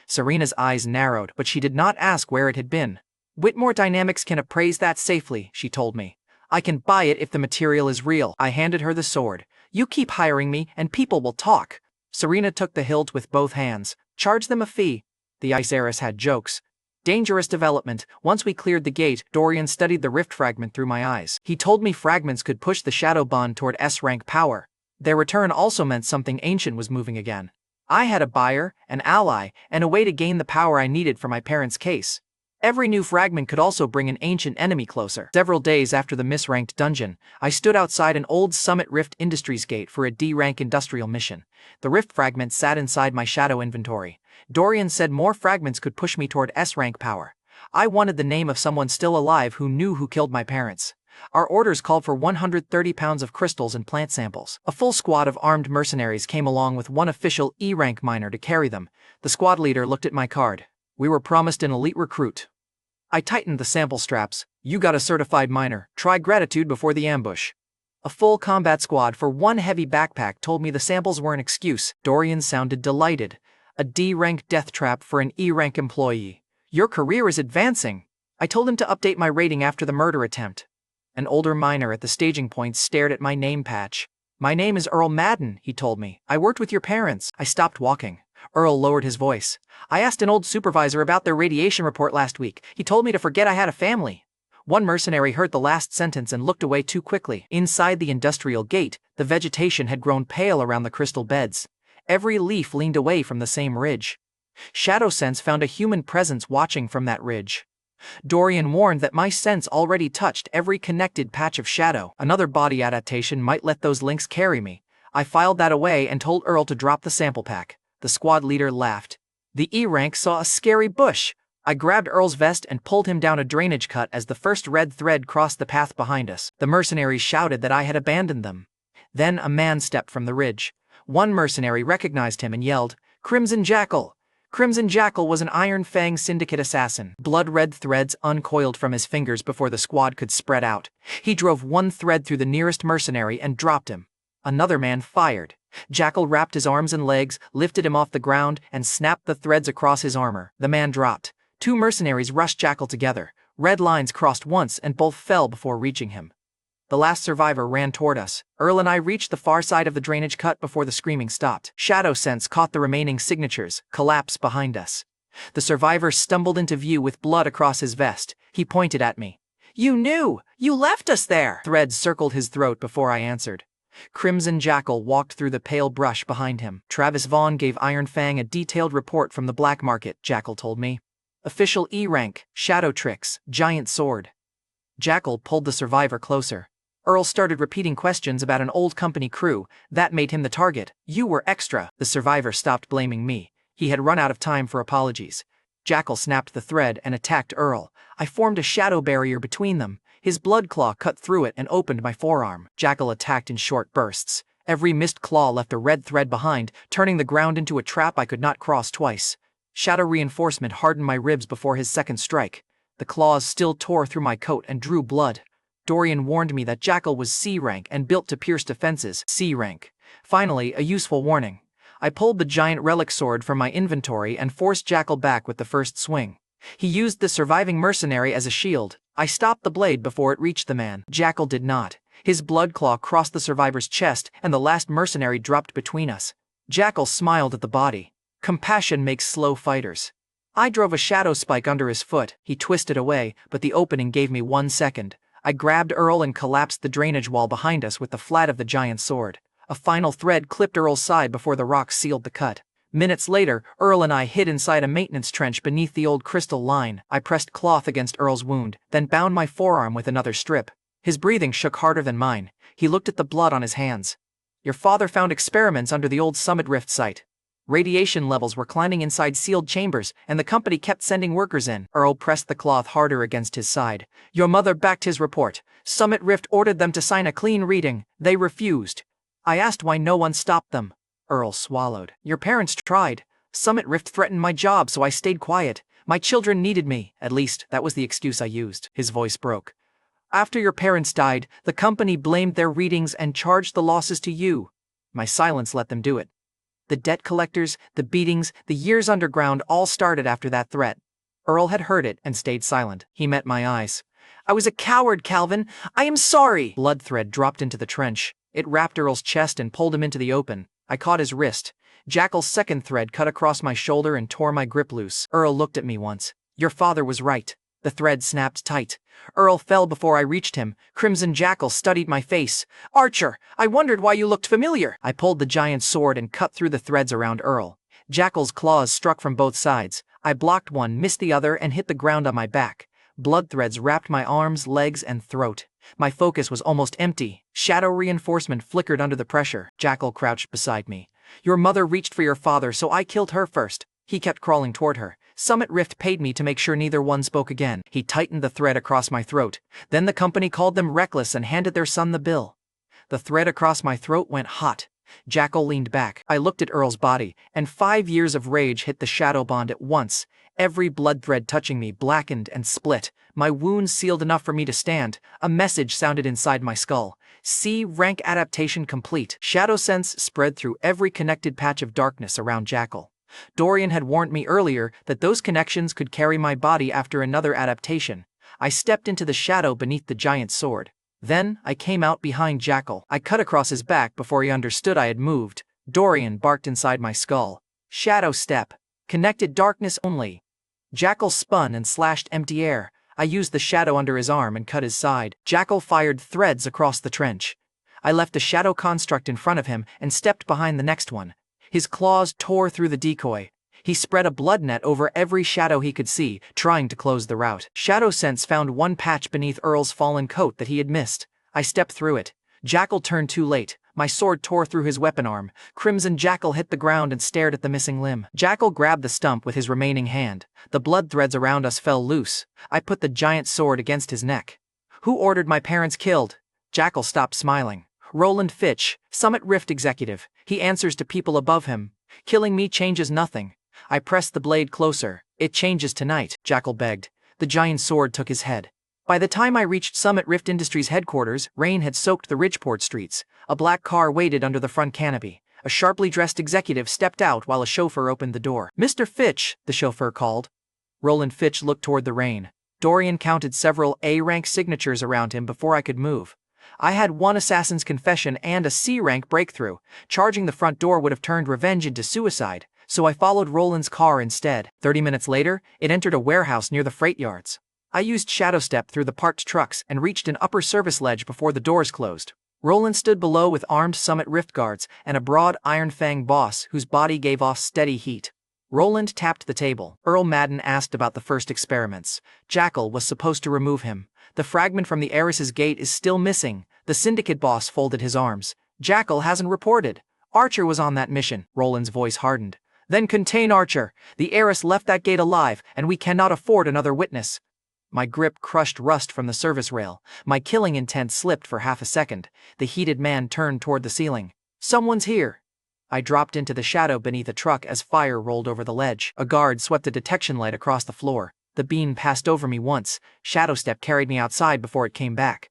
Serena's eyes narrowed, but she did not ask where it had been. Whitmore Dynamics can appraise that safely, she told me. I can buy it if the material is real. I handed her the sword. You keep hiring me, and people will talk. Serena took the hilt with both hands. Charge them a fee. The ice heiress had jokes. Dangerous development. Once we cleared the gate, Dorian studied the rift fragment through my eyes. He told me fragments could push the shadow bond toward S-rank power. Their return also meant something ancient was moving again. I had a buyer, an ally, and a way to gain the power I needed for my parents' case. Every new fragment could also bring an ancient enemy closer. Several days after the misranked dungeon, I stood outside an old Summit Rift Industries gate for a D-rank industrial mission. The rift fragment sat inside my shadow inventory. Dorian said more fragments could push me toward S-rank power. I wanted the name of someone still alive who knew who killed my parents. Our orders called for 130 pounds of crystals and plant samples. A full squad of armed mercenaries came along with one official E-rank miner to carry them. The squad leader looked at my card. We were promised an elite recruit. I tightened the sample straps. You got a certified miner. Try gratitude before the ambush. A full combat squad for one heavy backpack told me the samples were an excuse. Dorian sounded delighted. A D-rank death trap for an E-rank employee. Your career is advancing. I told him to update my rating after the murder attempt. An older miner at the staging point stared at my name patch. My name is Earl Madden, he told me. I worked with your parents. I stopped walking. Earl lowered his voice. I asked an old supervisor about their radiation report last week. He told me to forget I had a family. One mercenary heard the last sentence and looked away too quickly. Inside the industrial gate, the vegetation had grown pale around the crystal beds. Every leaf leaned away from the same ridge. Shadow Sense found a human presence watching from that ridge. Dorian warned that my sense already touched every connected patch of shadow. Another body adaptation might let those links carry me. I filed that away and told Earl to drop the sample pack. The squad leader laughed. The E-rank saw a scary bush. I grabbed Earl's vest and pulled him down a drainage cut as the first red thread crossed the path behind us. The mercenaries shouted that I had abandoned them. Then a man stepped from the ridge. One mercenary recognized him and yelled, "Crimson Jackal!" Crimson Jackal was an Iron Fang Syndicate assassin. Blood-red threads uncoiled from his fingers before the squad could spread out. He drove one thread through the nearest mercenary and dropped him. Another man fired. Jackal wrapped his arms and legs, lifted him off the ground, and snapped the threads across his armor. The man dropped. Two mercenaries rushed Jackal together. Red lines crossed once and both fell before reaching him. The last survivor ran toward us. Earl and I reached the far side of the drainage cut before the screaming stopped. Shadow Sense caught the remaining signatures, collapsed behind us. The survivor stumbled into view with blood across his vest. He pointed at me. "You knew! You left us there!" Threads circled his throat before I answered. Crimson Jackal walked through the pale brush behind him. Travis Vaughn gave Iron Fang a detailed report from the black market, Jackal told me. Official E-rank, shadow tricks, giant sword. Jackal pulled the survivor closer. Earl started repeating questions about an old company crew. That made him the target. You were extra. The survivor stopped blaming me. He had run out of time for apologies. Jackal snapped the thread and attacked Earl. I formed a shadow barrier between them. His blood claw cut through it and opened my forearm. Jackal attacked in short bursts. Every missed claw left a red thread behind, turning the ground into a trap I could not cross twice. Shadow reinforcement hardened my ribs before his second strike. The claws still tore through my coat and drew blood. Dorian warned me that Jackal was C-rank and built to pierce defenses, C-rank. Finally, a useful warning. I pulled the giant relic sword from my inventory and forced Jackal back with the first swing. He used the surviving mercenary as a shield. I stopped the blade before it reached the man. Jackal did not. His blood claw crossed the survivor's chest and the last mercenary dropped between us. Jackal smiled at the body. Compassion makes slow fighters. I drove a shadow spike under his foot. He twisted away, but the opening gave me 1 second. I grabbed Earl and collapsed the drainage wall behind us with the flat of the giant sword. A final thread clipped Earl's side before the rocks sealed the cut. Minutes later, Earl and I hid inside a maintenance trench beneath the old crystal line. I pressed cloth against Earl's wound, then bound my forearm with another strip. His breathing shook harder than mine. He looked at the blood on his hands. Your father found experiments under the old Summit Rift site. Radiation levels were climbing inside sealed chambers, and the company kept sending workers in. Earl pressed the cloth harder against his side. Your mother backed his report. Summit Rift ordered them to sign a clean reading. They refused. I asked why no one stopped them. Earl swallowed. Your parents tried. Summit Rift threatened my job, so I stayed quiet. My children needed me. At least, that was the excuse I used. His voice broke. After your parents died, the company blamed their readings and charged the losses to you. My silence let them do it. The debt collectors, the beatings, the years underground all started after that threat. Earl had heard it and stayed silent. He met my eyes. I was a coward, Calvin. I am sorry. Blood thread dropped into the trench. It wrapped Earl's chest and pulled him into the open. I caught his wrist. Jackal's second thread cut across my shoulder and tore my grip loose. Earl looked at me once. Your father was right. The thread snapped tight. Earl fell before I reached him. Crimson Jackal studied my face. Archer, I wondered why you looked familiar. I pulled the giant sword and cut through the threads around Earl. Jackal's claws struck from both sides. I blocked one, missed the other, and hit the ground on my back. Blood threads wrapped my arms, legs, and throat. My focus was almost empty. Shadow reinforcement flickered under the pressure. Jackal crouched beside me. Your mother reached for your father, so I killed her first. He kept crawling toward her. Summit Rift paid me to make sure neither one spoke again. He tightened the thread across my throat. Then the company called them reckless and handed their son the bill. The thread across my throat went hot. Jackal leaned back. I looked at Earl's body, and 5 years of rage hit the shadow bond at once. Every blood thread touching me blackened and split. My wounds sealed enough for me to stand. A message sounded inside my skull. C rank adaptation complete. Shadow sense spread through every connected patch of darkness around Jackal. Dorian had warned me earlier that those connections could carry my body after another adaptation. I stepped into the shadow beneath the giant sword. Then, I came out behind Jackal. I cut across his back before he understood I had moved. Dorian barked inside my skull. Shadow step. Connected darkness only. Jackal spun and slashed empty air. I used the shadow under his arm and cut his side. Jackal fired threads across the trench. I left the shadow construct in front of him and stepped behind the next one. His claws tore through the decoy. He spread a blood net over every shadow he could see, trying to close the route. Shadow Sense found one patch beneath Earl's fallen coat that he had missed. I stepped through it. Jackal turned too late. My sword tore through his weapon arm. Crimson Jackal hit the ground and stared at the missing limb. Jackal grabbed the stump with his remaining hand. The blood threads around us fell loose. I put the giant sword against his neck. Who ordered my parents killed? Jackal stopped smiling. Roland Fitch, Summit Rift executive. He answers to people above him. Killing me changes nothing. I pressed the blade closer. It changes tonight, Jackal begged. The giant sword took his head. By the time I reached Summit Rift Industries headquarters, rain had soaked the Ridgeport streets. A black car waited under the front canopy. A sharply dressed executive stepped out while a chauffeur opened the door. Mr. Fitch, the chauffeur called. Roland Fitch looked toward the rain. Dorian counted several A-rank signatures around him before I could move. I had one assassin's confession and a C-rank breakthrough. Charging the front door would have turned revenge into suicide, so I followed Roland's car instead. 30 minutes later, it entered a warehouse near the freight yards. I used Shadow Step through the parked trucks and reached an upper service ledge before the doors closed. Roland stood below with armed Summit Rift guards and a broad Iron Fang boss whose body gave off steady heat. Roland tapped the table. Earl Madden asked about the first experiments. Jackal was supposed to remove him. The fragment from the Heiress's gate is still missing. The syndicate boss folded his arms. Jackal hasn't reported. Archer was on that mission. Roland's voice hardened. Then contain Archer. The Heiress left that gate alive, and we cannot afford another witness. My grip crushed rust from the service rail. My killing intent slipped for half a second. The heated man turned toward the ceiling. Someone's here. I dropped into the shadow beneath a truck as fire rolled over the ledge. A guard swept a detection light across the floor. The beam passed over me once. Shadow Step carried me outside before it came back.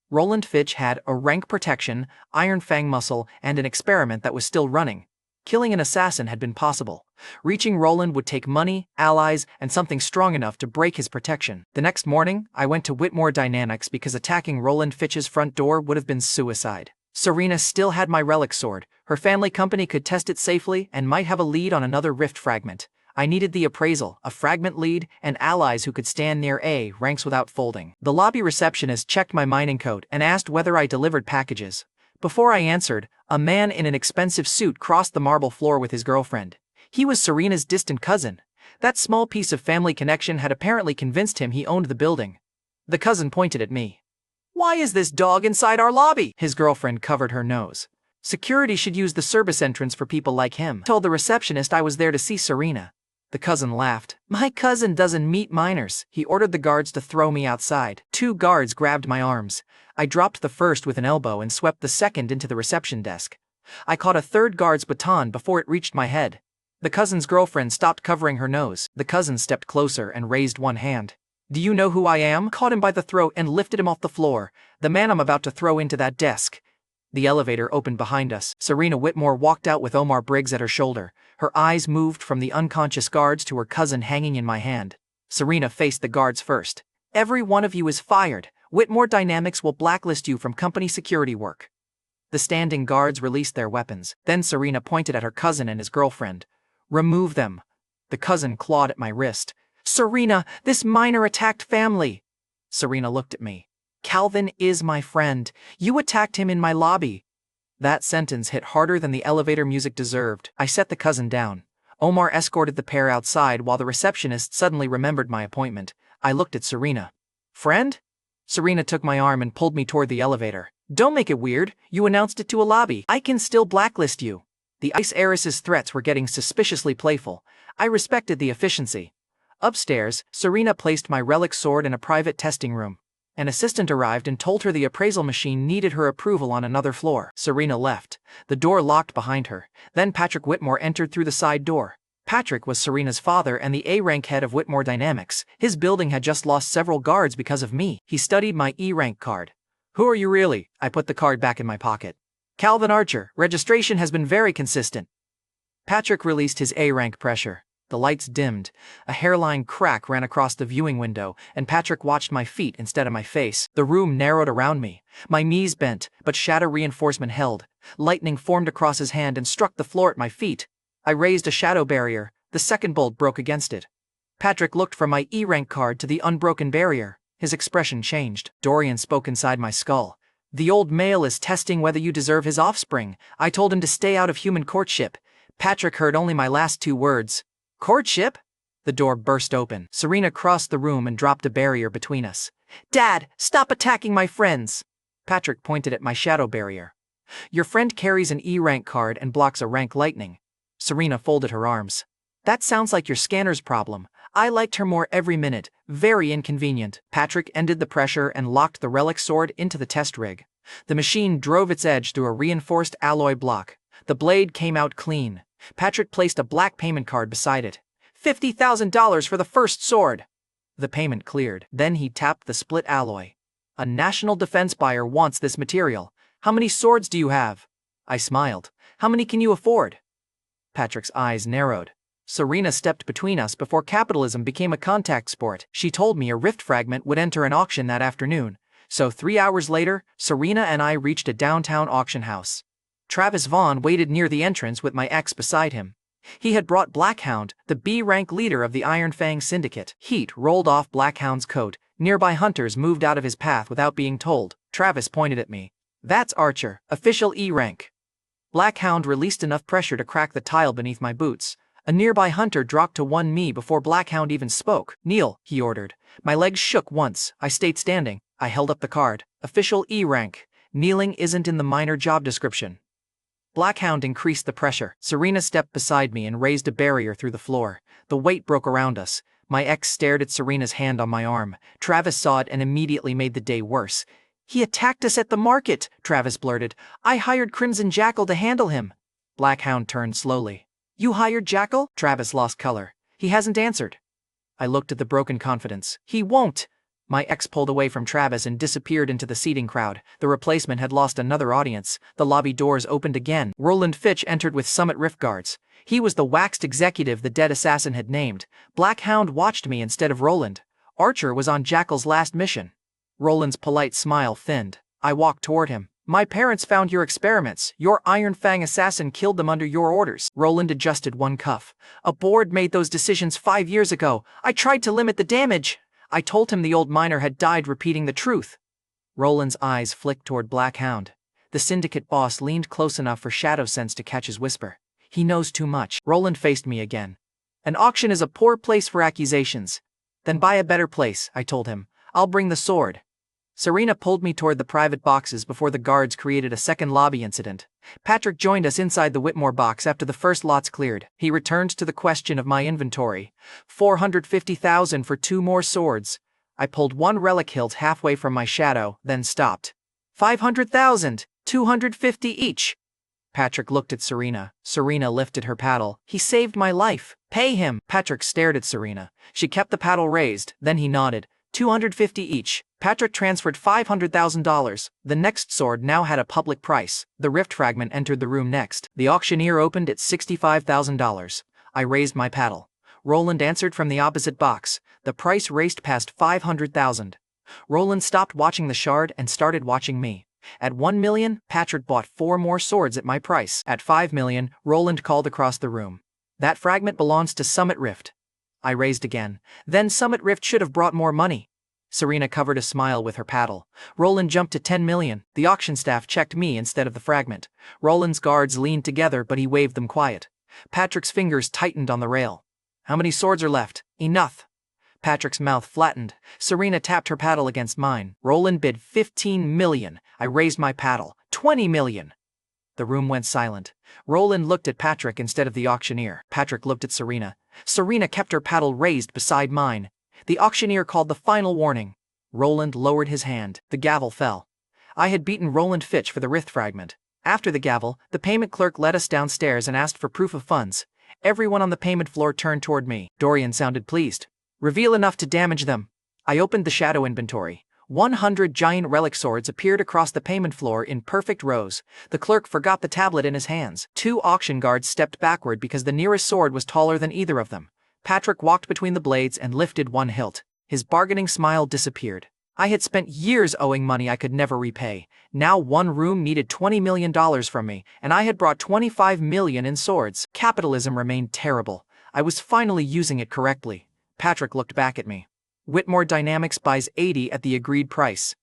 Roland Fitch had a rank protection, Iron Fang muscle, and an experiment that was still running. Killing an assassin had been possible. Reaching Roland would take money, allies, and something strong enough to break his protection. The next morning, I went to Whitmore Dynamics because attacking Roland Fitch's front door would have been suicide. Serena still had my relic sword. Her family company could test it safely and might have a lead on another rift fragment. I needed the appraisal, a fragment lead, and allies who could stand near A ranks without folding. The lobby receptionist checked my mining coat and asked whether I delivered packages. Before I answered, a man in an expensive suit crossed the marble floor with his girlfriend. He was Serena's distant cousin. That small piece of family connection had apparently convinced him he owned the building. The cousin pointed at me. Why is this dog inside our lobby? His girlfriend covered her nose. Security should use the service entrance for people like him. Told the receptionist I was there to see Serena. The cousin laughed. My cousin doesn't meet minors. He ordered the guards to throw me outside. 2 guards grabbed my arms. I dropped the first with an elbow and swept the second into the reception desk. I caught a third guard's baton before it reached my head. The cousin's girlfriend stopped covering her nose. The cousin stepped closer and raised one hand. Do you know who I am? Caught him by the throat and lifted him off the floor. The man I'm about to throw into that desk. The elevator opened behind us. Serena Whitmore walked out with Omar Briggs at her shoulder. Her eyes moved from the unconscious guards to her cousin hanging in my hand. Serena faced the guards first. Every one of you is fired. Whitmore Dynamics will blacklist you from company security work. The standing guards released their weapons. Then Serena pointed at her cousin and his girlfriend. Remove them. The cousin clawed at my wrist. Serena, this minor attacked family. Serena looked at me. Calvin is my friend. You attacked him in my lobby. That sentence hit harder than the elevator music deserved. I set the cousin down. Omar escorted the pair outside while the receptionist suddenly remembered my appointment. I looked at Serena. Friend? Serena took my arm and pulled me toward the elevator. Don't make it weird, you announced it to a lobby. I can still blacklist you. The ice heiress's threats were getting suspiciously playful. I respected the efficiency. Upstairs, Serena placed my relic sword in a private testing room. An assistant arrived and told her the appraisal machine needed her approval on another floor. Serena left. The door locked behind her. Then Patrick Whitmore entered through the side door. Patrick was Serena's father and the A-rank head of Whitmore Dynamics. His building had just lost several guards because of me. He studied my E-rank card. Who are you really? I put the card back in my pocket. Calvin Archer, registration has been very consistent. Patrick released his A-rank pressure. The lights dimmed. A hairline crack ran across the viewing window, and Patrick watched my feet instead of my face. The room narrowed around me. My knees bent, but shadow reinforcement held. Lightning formed across his hand and struck the floor at my feet. I raised a shadow barrier. The second bolt broke against it. Patrick looked from my E-rank card to the unbroken barrier. His expression changed. Dorian spoke inside my skull. The old male is testing whether you deserve his offspring. I told him to stay out of human courtship. Patrick heard only my last two words. Courtship? The door burst open. Serena crossed the room and dropped a barrier between us. Dad, stop attacking my friends! Patrick pointed at my shadow barrier. Your friend carries an E-rank card and blocks a rank lightning. Serena folded her arms. That sounds like your scanner's problem. I liked her more every minute. Very inconvenient. Patrick ended the pressure and locked the relic sword into the test rig. The machine drove its edge through a reinforced alloy block. The blade came out clean. Patrick placed a black payment card beside it. $50,000 for the first sword. The payment cleared. Then he tapped the split alloy. A national defense buyer wants this material. How many swords do you have? I smiled. How many can you afford? Patrick's eyes narrowed. Serena stepped between us before capitalism became a contact sport. She told me a rift fragment would enter an auction that afternoon. So 3 hours later, Serena and I reached a downtown auction house. Travis Vaughn waited near the entrance with my ex beside him. He had brought Blackhound, the B-rank leader of the Iron Fang Syndicate. Heat rolled off Blackhound's coat. Nearby hunters moved out of his path without being told. Travis pointed at me. That's Archer, official E-rank. Blackhound released enough pressure to crack the tile beneath my boots. A nearby hunter dropped to one knee before Blackhound even spoke. Kneel, he ordered. My legs shook once. I stayed standing. I held up the card. Official E-rank. Kneeling isn't in the minor job description. Blackhound increased the pressure. Serena stepped beside me and raised a barrier through the floor. The weight broke around us. My ex stared at Serena's hand on my arm. Travis saw it and immediately made the day worse. He attacked us at the market, Travis blurted. I hired Crimson Jackal to handle him. Blackhound turned slowly. You hired Jackal? Travis lost color. He hasn't answered. I looked at the broken confidence. He won't. My ex pulled away from Travis and disappeared into the seating crowd. The replacement had lost another audience. The lobby doors opened again. Roland Fitch entered with Summit Rift guards. He was the waxed executive the dead assassin had named. Blackhound watched me instead of Roland. Archer was on Jackal's last mission. Roland's polite smile thinned. I walked toward him. My parents found your experiments. Your Iron Fang assassin killed them under your orders. Roland adjusted one cuff. A board made those decisions 5 years ago. I tried to limit the damage. I told him the old miner had died repeating the truth. Roland's eyes flicked toward Blackhound. The syndicate boss leaned close enough for Shadow Sense to catch his whisper. He knows too much. Roland faced me again. An auction is a poor place for accusations. Then buy a better place, I told him. I'll bring the sword. Serena pulled me toward the private boxes before the guards created a second lobby incident. Patrick joined us inside the Whitmore box after the first lots cleared. He returned to the question of my inventory. 450,000 for 2 more swords. I pulled one relic hilt halfway from my shadow, then stopped. 500,000, 250 each. Patrick looked at Serena. Serena lifted her paddle. He saved my life. Pay him. Patrick stared at Serena. She kept the paddle raised, then he nodded. 250 each. Patrick transferred $500,000. The next sword now had a public price. The rift fragment entered the room next. The auctioneer opened at $65,000. I raised my paddle. Roland answered from the opposite box. The price raced past 500,000. Roland stopped watching the shard and started watching me. At 1 million, Patrick bought 4 more swords at my price. At 5 million, Roland called across the room. That fragment belongs to Summit Rift. I raised again. Then Summit Rift should have brought more money. Serena covered a smile with her paddle. Roland jumped to 10 million. The auction staff checked me instead of the fragment. Roland's guards leaned together, but he waved them quiet. Patrick's fingers tightened on the rail. How many swords are left? Enough. Patrick's mouth flattened. Serena tapped her paddle against mine. Roland bid 15 million. I raised my paddle. 20 million. The room went silent. Roland looked at Patrick instead of the auctioneer. Patrick looked at Serena. Serena kept her paddle raised beside mine. The auctioneer called the final warning. Roland lowered his hand. The gavel fell. I had beaten Roland Fitch for the Rift fragment. After the gavel, the payment clerk led us downstairs and asked for proof of funds. Everyone on the payment floor turned toward me. Dorian sounded pleased. Reveal enough to damage them. I opened the shadow inventory. 100 giant relic swords appeared across the payment floor in perfect rows. The clerk forgot the tablet in his hands. 2 auction guards stepped backward because the nearest sword was taller than either of them. Patrick walked between the blades and lifted one hilt. His bargaining smile disappeared. I had spent years owing money I could never repay. Now one room needed $20 million from me, and I had brought 25 million in swords. Capitalism remained terrible. I was finally using it correctly. Patrick looked back at me. Whitmore Dynamics buys 80 at the agreed price.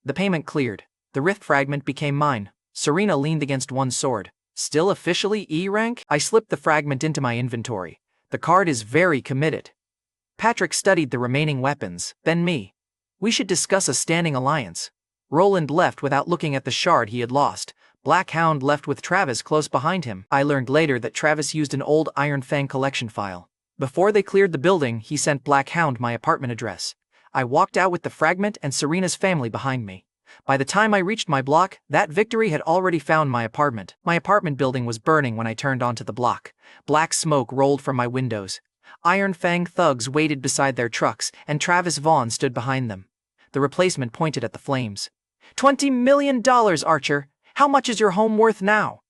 The payment cleared. The rift fragment became mine. Serena leaned against one sword. Still officially E rank? I slipped the fragment into my inventory. The card is very committed. Patrick studied the remaining weapons, then me. We should discuss a standing alliance. Roland left without looking at the shard he had lost. Black Hound left with Travis close behind him. I learned later that Travis used an old Iron Fang collection file. Before they cleared the building, he sent Black Hound my apartment address. I walked out with the fragment and Serena's family behind me. By the time I reached my block, that victory had already found my apartment. My apartment building was burning when I turned onto the block. Black smoke rolled from my windows. Iron Fang thugs waited beside their trucks, and Travis Vaughn stood behind them. The replacement pointed at the flames. $20 million, Archer! How much is your home worth now?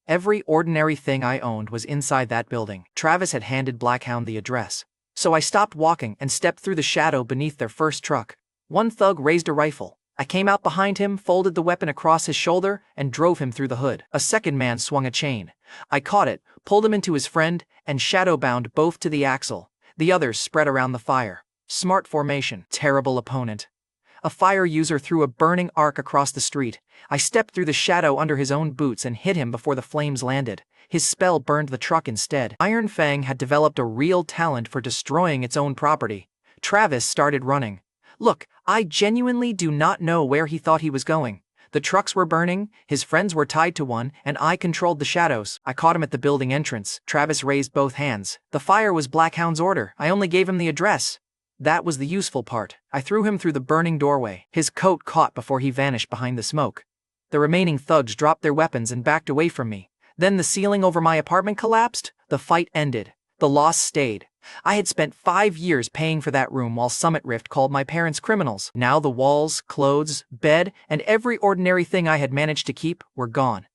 Every ordinary thing I owned was inside that building. Travis had handed Blackhound the address. So I stopped walking and stepped through the shadow beneath their first truck. One thug raised a rifle. I came out behind him, folded the weapon across his shoulder, and drove him through the hood. A second man swung a chain. I caught it, pulled him into his friend, and shadow-bound both to the axle. The others spread around the fire. Smart formation. Terrible opponent. A fire user threw a burning arc across the street. I stepped through the shadow under his own boots and hit him before the flames landed. His spell burned the truck instead. Iron Fang had developed a real talent for destroying its own property. Travis started running. Look, I genuinely do not know where he thought he was going. The trucks were burning, his friends were tied to one, and I controlled the shadows. I caught him at the building entrance. Travis raised both hands. The fire was Blackhound's order. I only gave him the address. That was the useful part. I threw him through the burning doorway. His coat caught before he vanished behind the smoke. The remaining thugs dropped their weapons and backed away from me. Then the ceiling over my apartment collapsed. The fight ended. The loss stayed. I had spent 5 years paying for that room while Summit Rift called my parents criminals. Now the walls, clothes, bed, and every ordinary thing I had managed to keep were gone.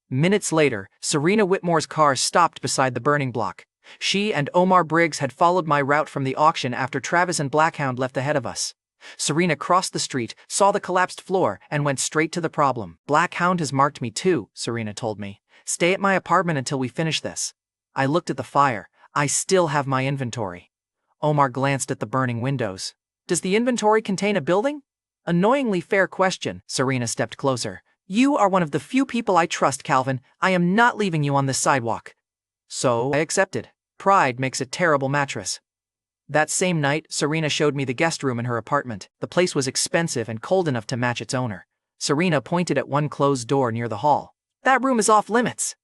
Minutes later, Serena Whitmore's car stopped beside the burning block. She and Omar Briggs had followed my route from the auction after Travis and Blackhound left ahead of us. Serena crossed the street, saw the collapsed floor, and went straight to the problem. Blackhound has marked me too, Serena told me. Stay at my apartment until we finish this. I looked at the fire. I still have my inventory. Omar glanced at the burning windows. Does the inventory contain a building? Annoyingly fair question. Serena stepped closer. You are one of the few people I trust, Calvin. I am not leaving you on this sidewalk. So I accepted. Pride makes a terrible mattress. That same night, Serena showed me the guest room in her apartment. The place was expensive and cold enough to match its owner. Serena pointed at one closed door near the hall. That room is off limits.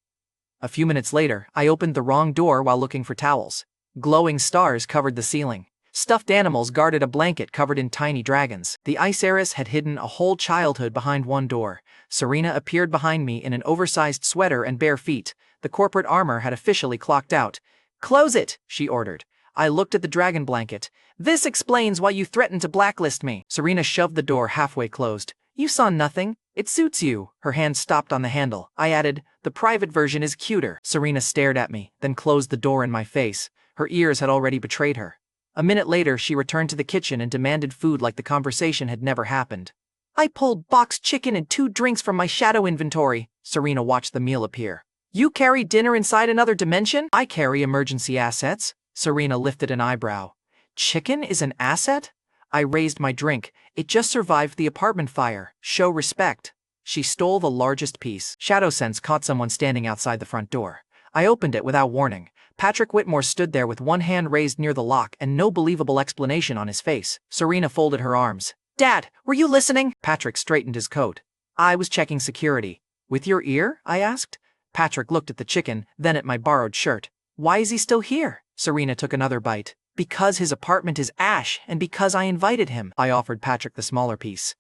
A few minutes later, I opened the wrong door while looking for towels. Glowing stars covered the ceiling. Stuffed animals guarded a blanket covered in tiny dragons. The ice heiress had hidden a whole childhood behind one door. Serena appeared behind me in an oversized sweater and bare feet. The corporate armor had officially clocked out. Close it, she ordered. I looked at the dragon blanket. This explains why you threatened to blacklist me. Serena shoved the door halfway closed. You saw nothing. It suits you. Her hand stopped on the handle. I added, the private version is cuter. Serena stared at me, then closed the door in my face. Her ears had already betrayed her. A minute later, she returned to the kitchen and demanded food like the conversation had never happened. I pulled boxed chicken and 2 drinks from my shadow inventory. Serena watched the meal appear. You carry dinner inside another dimension? I carry emergency assets. Serena lifted an eyebrow. Chicken is an asset? I raised my drink. It just survived the apartment fire. Show respect. She stole the largest piece. Shadow Sense caught someone standing outside the front door. I opened it without warning. Patrick Whitmore stood there with one hand raised near the lock and no believable explanation on his face. Serena folded her arms. Dad, were you listening? Patrick straightened his coat. I was checking security. With your ear? I asked. Patrick looked at the chicken, then at my borrowed shirt. Why is he still here? Serena took another bite. Because his apartment is ash, and because I invited him. I offered Patrick the smaller piece.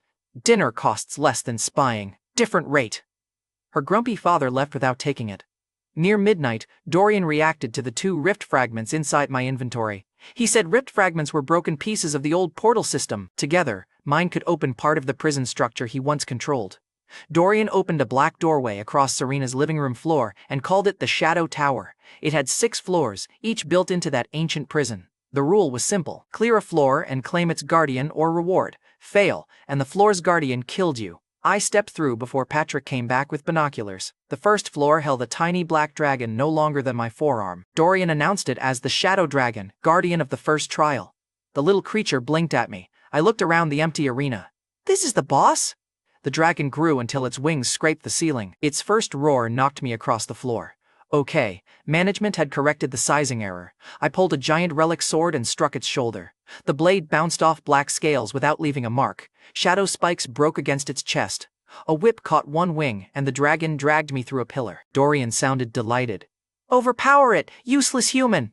Dinner costs less than spying. Different rate. Her grumpy father left without taking it. Near midnight, Dorian reacted to the 2 rift fragments inside my inventory. He said rift fragments were broken pieces of the old portal system. Together, mine could open part of the prison structure he once controlled. Dorian opened a black doorway across Serena's living room floor and called it the Shadow Tower. It had 6 floors, each built into that ancient prison. The rule was simple. Clear a floor and claim its guardian or reward. Fail, and the floor's guardian killed you. I stepped through before Patrick came back with binoculars. The first floor held a tiny black dragon no longer than my forearm. Dorian announced it as the Shadow Dragon, guardian of the first trial. The little creature blinked at me. I looked around the empty arena. This is the boss? The dragon grew until its wings scraped the ceiling. Its first roar knocked me across the floor. Okay, management had corrected the sizing error. I pulled a giant relic sword and struck its shoulder. The blade bounced off black scales without leaving a mark. Shadow spikes broke against its chest. A whip caught one wing, and the dragon dragged me through a pillar. Dorian sounded delighted. Overpower it, useless human!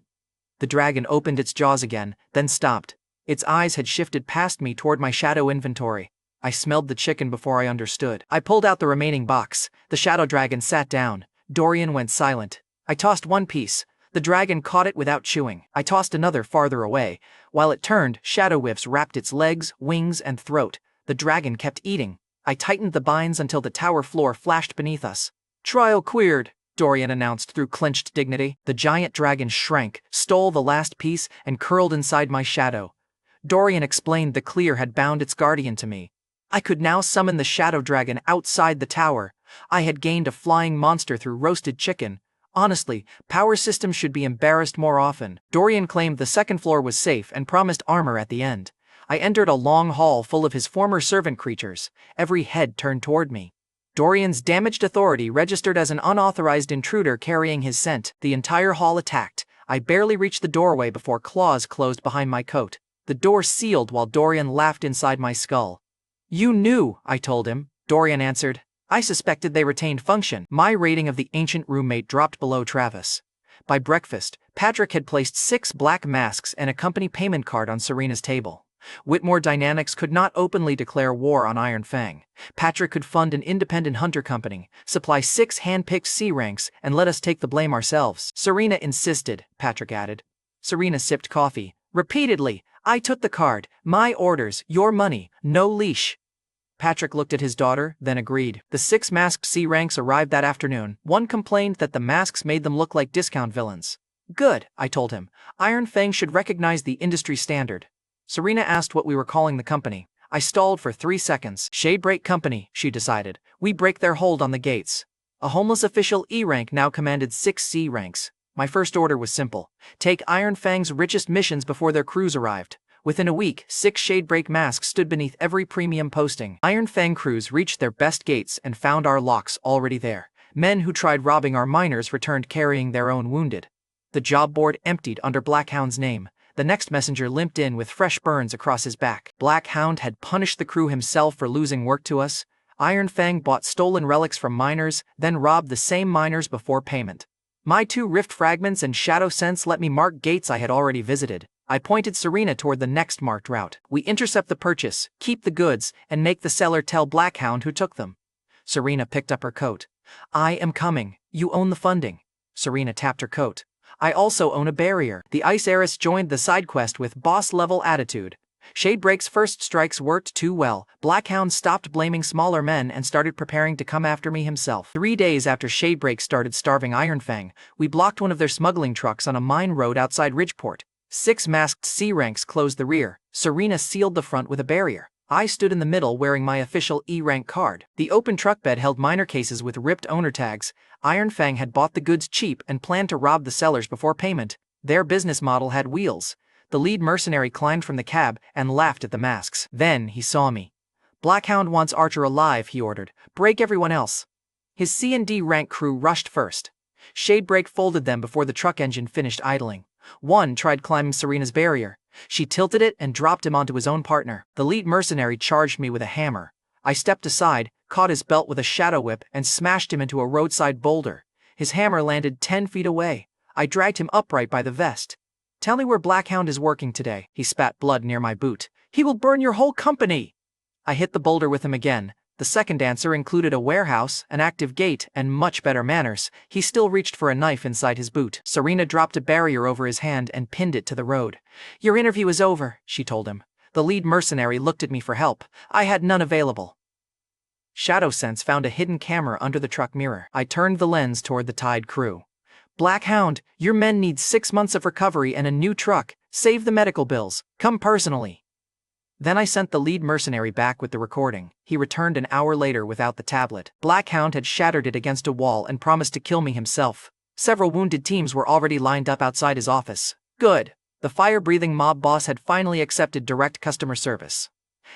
The dragon opened its jaws again, then stopped. Its eyes had shifted past me toward my shadow inventory. I smelled the chicken before I understood. I pulled out the remaining box. The shadow dragon sat down. Dorian went silent. I tossed one piece. The dragon caught it without chewing. I tossed another farther away. While it turned, shadow whiffs wrapped its legs, wings, and throat. The dragon kept eating. I tightened the binds until the tower floor flashed beneath us. Trial cleared, Dorian announced through clenched dignity. The giant dragon shrank, stole the last piece, and curled inside my shadow. Dorian explained the clear had bound its guardian to me. I could now summon the shadow dragon outside the tower. I had gained a flying monster through roasted chicken. Honestly, power systems should be embarrassed more often. Dorian claimed the second floor was safe and promised armor at the end. I entered a long hall full of his former servant creatures. Every head turned toward me. Dorian's damaged authority registered as an unauthorized intruder carrying his scent. The entire hall attacked. I barely reached the doorway before claws closed behind my coat. The door sealed while Dorian laughed inside my skull. You knew, I told him. Dorian answered. I suspected they retained function. My rating of the ancient roommate dropped below Travis. By breakfast, Patrick had placed 6 black masks and a company payment card on Serena's table. Whitmore Dynamics could not openly declare war on Iron Fang. Patrick could fund an independent hunter company, supply 6 hand-picked C ranks, and let us take the blame ourselves. Serena insisted, Patrick added. Serena sipped coffee. Repeatedly, I took the card. My orders, your money, no leash. Patrick looked at his daughter, then agreed. The 6 masked C ranks arrived that afternoon. One complained that the masks made them look like discount villains. Good, I told him. Iron Fang should recognize the industry standard. Serena asked what we were calling the company. I stalled for 3 seconds. Shadebreak Company, she decided. We break their hold on the gates. A homeless official E rank now commanded 6 C ranks. My first order was simple. Take Iron Fang's richest missions before their crews arrived. Within a week, 6 Shadebreak masks stood beneath every premium posting. Iron Fang crews reached their best gates and found our locks already there. Men who tried robbing our miners returned carrying their own wounded. The job board emptied under Blackhound's name. The next messenger limped in with fresh burns across his back. Blackhound had punished the crew himself for losing work to us. Iron Fang bought stolen relics from miners, then robbed the same miners before payment. My 2 rift fragments and shadow sense let me mark gates I had already visited. I pointed Serena toward the next marked route. We intercept the purchase, keep the goods, and make the seller tell Blackhound who took them. Serena picked up her coat. I am coming. You own the funding. Serena tapped her coat. I also own a barrier. The Ice Heiress joined the side quest with boss-level attitude. Shadebreak's first strikes worked too well. Blackhound stopped blaming smaller men and started preparing to come after me himself. 3 days after Shadebreak started starving Iron Fang, we blocked one of their smuggling trucks on a mine road outside Ridgeport. 6 masked C ranks closed the rear. Serena sealed the front with a barrier. I stood in the middle wearing my official E rank card. The open truck bed held miner cases with ripped owner tags. Iron Fang had bought the goods cheap and planned to rob the sellers before payment. Their business model had wheels. The lead mercenary climbed from the cab and laughed at the masks. Then he saw me. Blackhound wants Archer alive, he ordered. Break everyone else. His C&D rank crew rushed first. Shadebreak folded them before the truck engine finished idling. One tried climbing Serena's barrier. She tilted it and dropped him onto his own partner. The lead mercenary charged me with a hammer. I stepped aside, caught his belt with a shadow whip, and smashed him into a roadside boulder. His hammer landed 10 feet away. I dragged him upright by the vest. "Tell me where Blackhound is working today." He spat blood near my boot. "He will burn your whole company!" I hit the boulder with him again. The second answer included a warehouse, an active gate, and much better manners. He still reached for a knife inside his boot. Serena dropped a barrier over his hand and pinned it to the road. "Your interview is over," she told him. The lead mercenary looked at me for help. I had none available. ShadowSense found a hidden camera under the truck mirror. I turned the lens toward the Tide crew. "Blackhound, your men need 6 months of recovery and a new truck. Save the medical bills. Come personally." Then I sent the lead mercenary back with the recording. He returned an hour later without the tablet. Blackhound had shattered it against a wall and promised to kill me himself. Several wounded teams were already lined up outside his office. Good. The fire-breathing mob boss had finally accepted direct customer service.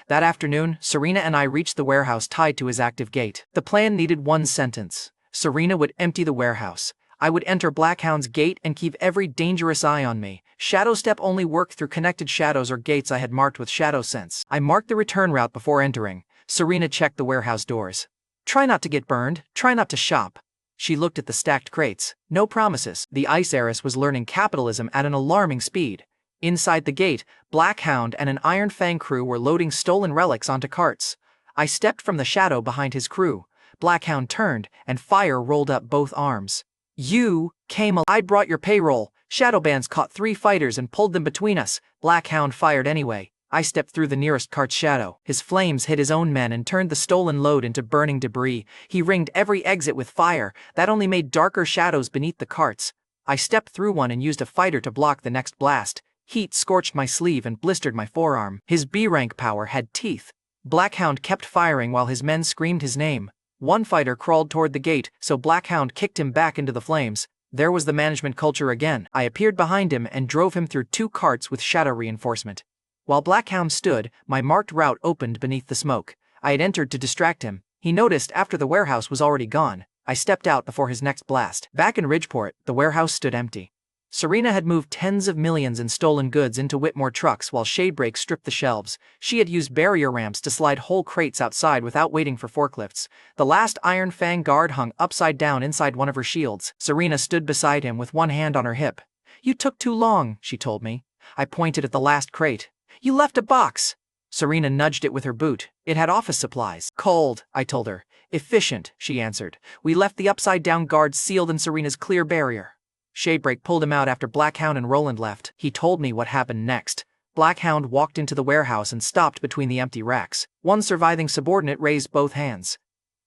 That afternoon, Serena and I reached the warehouse tied to his active gate. The plan needed one sentence. Serena would empty the warehouse. I would enter Blackhound's gate and keep every dangerous eye on me. Shadow Step only worked through connected shadows or gates I had marked with ShadowSense. I marked the return route before entering. Serena checked the warehouse doors. "Try not to get burned, try not to shop." She looked at the stacked crates. No promises. The ice heiress was learning capitalism at an alarming speed. Inside the gate, Blackhound and an Iron Fang crew were loading stolen relics onto carts. I stepped from the shadow behind his crew. Blackhound turned, and fire rolled up both arms. "You came I brought your payroll." Shadowbands caught 3 fighters and pulled them between us. Blackhound fired anyway. I stepped through the nearest cart's shadow. His flames hit his own men and turned the stolen load into burning debris. He ringed every exit with fire. That only made darker shadows beneath the carts. I stepped through one and used a fighter to block the next blast. Heat scorched my sleeve and blistered my forearm. His B-rank power had teeth. Blackhound kept firing while his men screamed his name. One fighter crawled toward the gate, so Blackhound kicked him back into the flames. There was the management culture again. I appeared behind him and drove him through 2 carts with shadow reinforcement. While Blackhound stood, my marked route opened beneath the smoke. I had entered to distract him. He noticed after the warehouse was already gone. I stepped out before his next blast. Back in Ridgeport, the warehouse stood empty. Serena had moved tens of millions in stolen goods into Whitmore trucks while Shadebreak stripped the shelves. She had used barrier ramps to slide whole crates outside without waiting for forklifts. The last Iron Fang guard hung upside down inside one of her shields. Serena stood beside him with one hand on her hip. "You took too long," she told me. I pointed at the last crate. "You left a box." Serena nudged it with her boot. It had office supplies. "Cold," I told her. "Efficient," she answered. "We left the upside-down guards sealed in Serena's clear barrier." Shadebreak pulled him out after Blackhound and Roland left. He told me what happened next. Blackhound walked into the warehouse and stopped between the empty racks. One surviving subordinate raised both hands.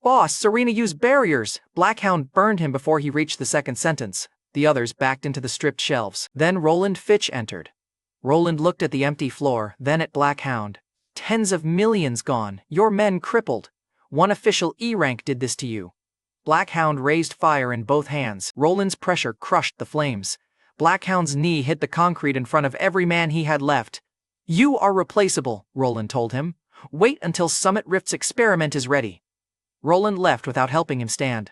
"Boss, Serena used barriers." Blackhound burned him before he reached the second sentence. The others backed into the stripped shelves. Then Roland Fitch entered. Roland looked at the empty floor, then at Blackhound. "Tens of millions gone. Your men crippled. One official E-rank did this to you." Blackhound raised fire in both hands. Roland's pressure crushed the flames. Blackhound's knee hit the concrete in front of every man he had left. "You are replaceable," Roland told him. "Wait until Summit Rift's experiment is ready." Roland left without helping him stand.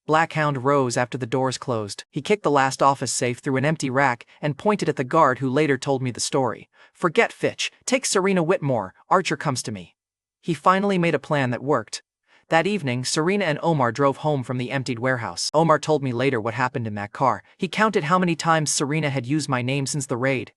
Blackhound rose after the doors closed. He kicked the last office safe through an empty rack and pointed at the guard who later told me the story. "Forget Fitch. Take Serena Whitmore. Archer comes to me." He finally made a plan that worked. That evening, Serena and Omar drove home from the emptied warehouse. Omar told me later what happened in that car. He counted how many times Serena had used my name since the raid.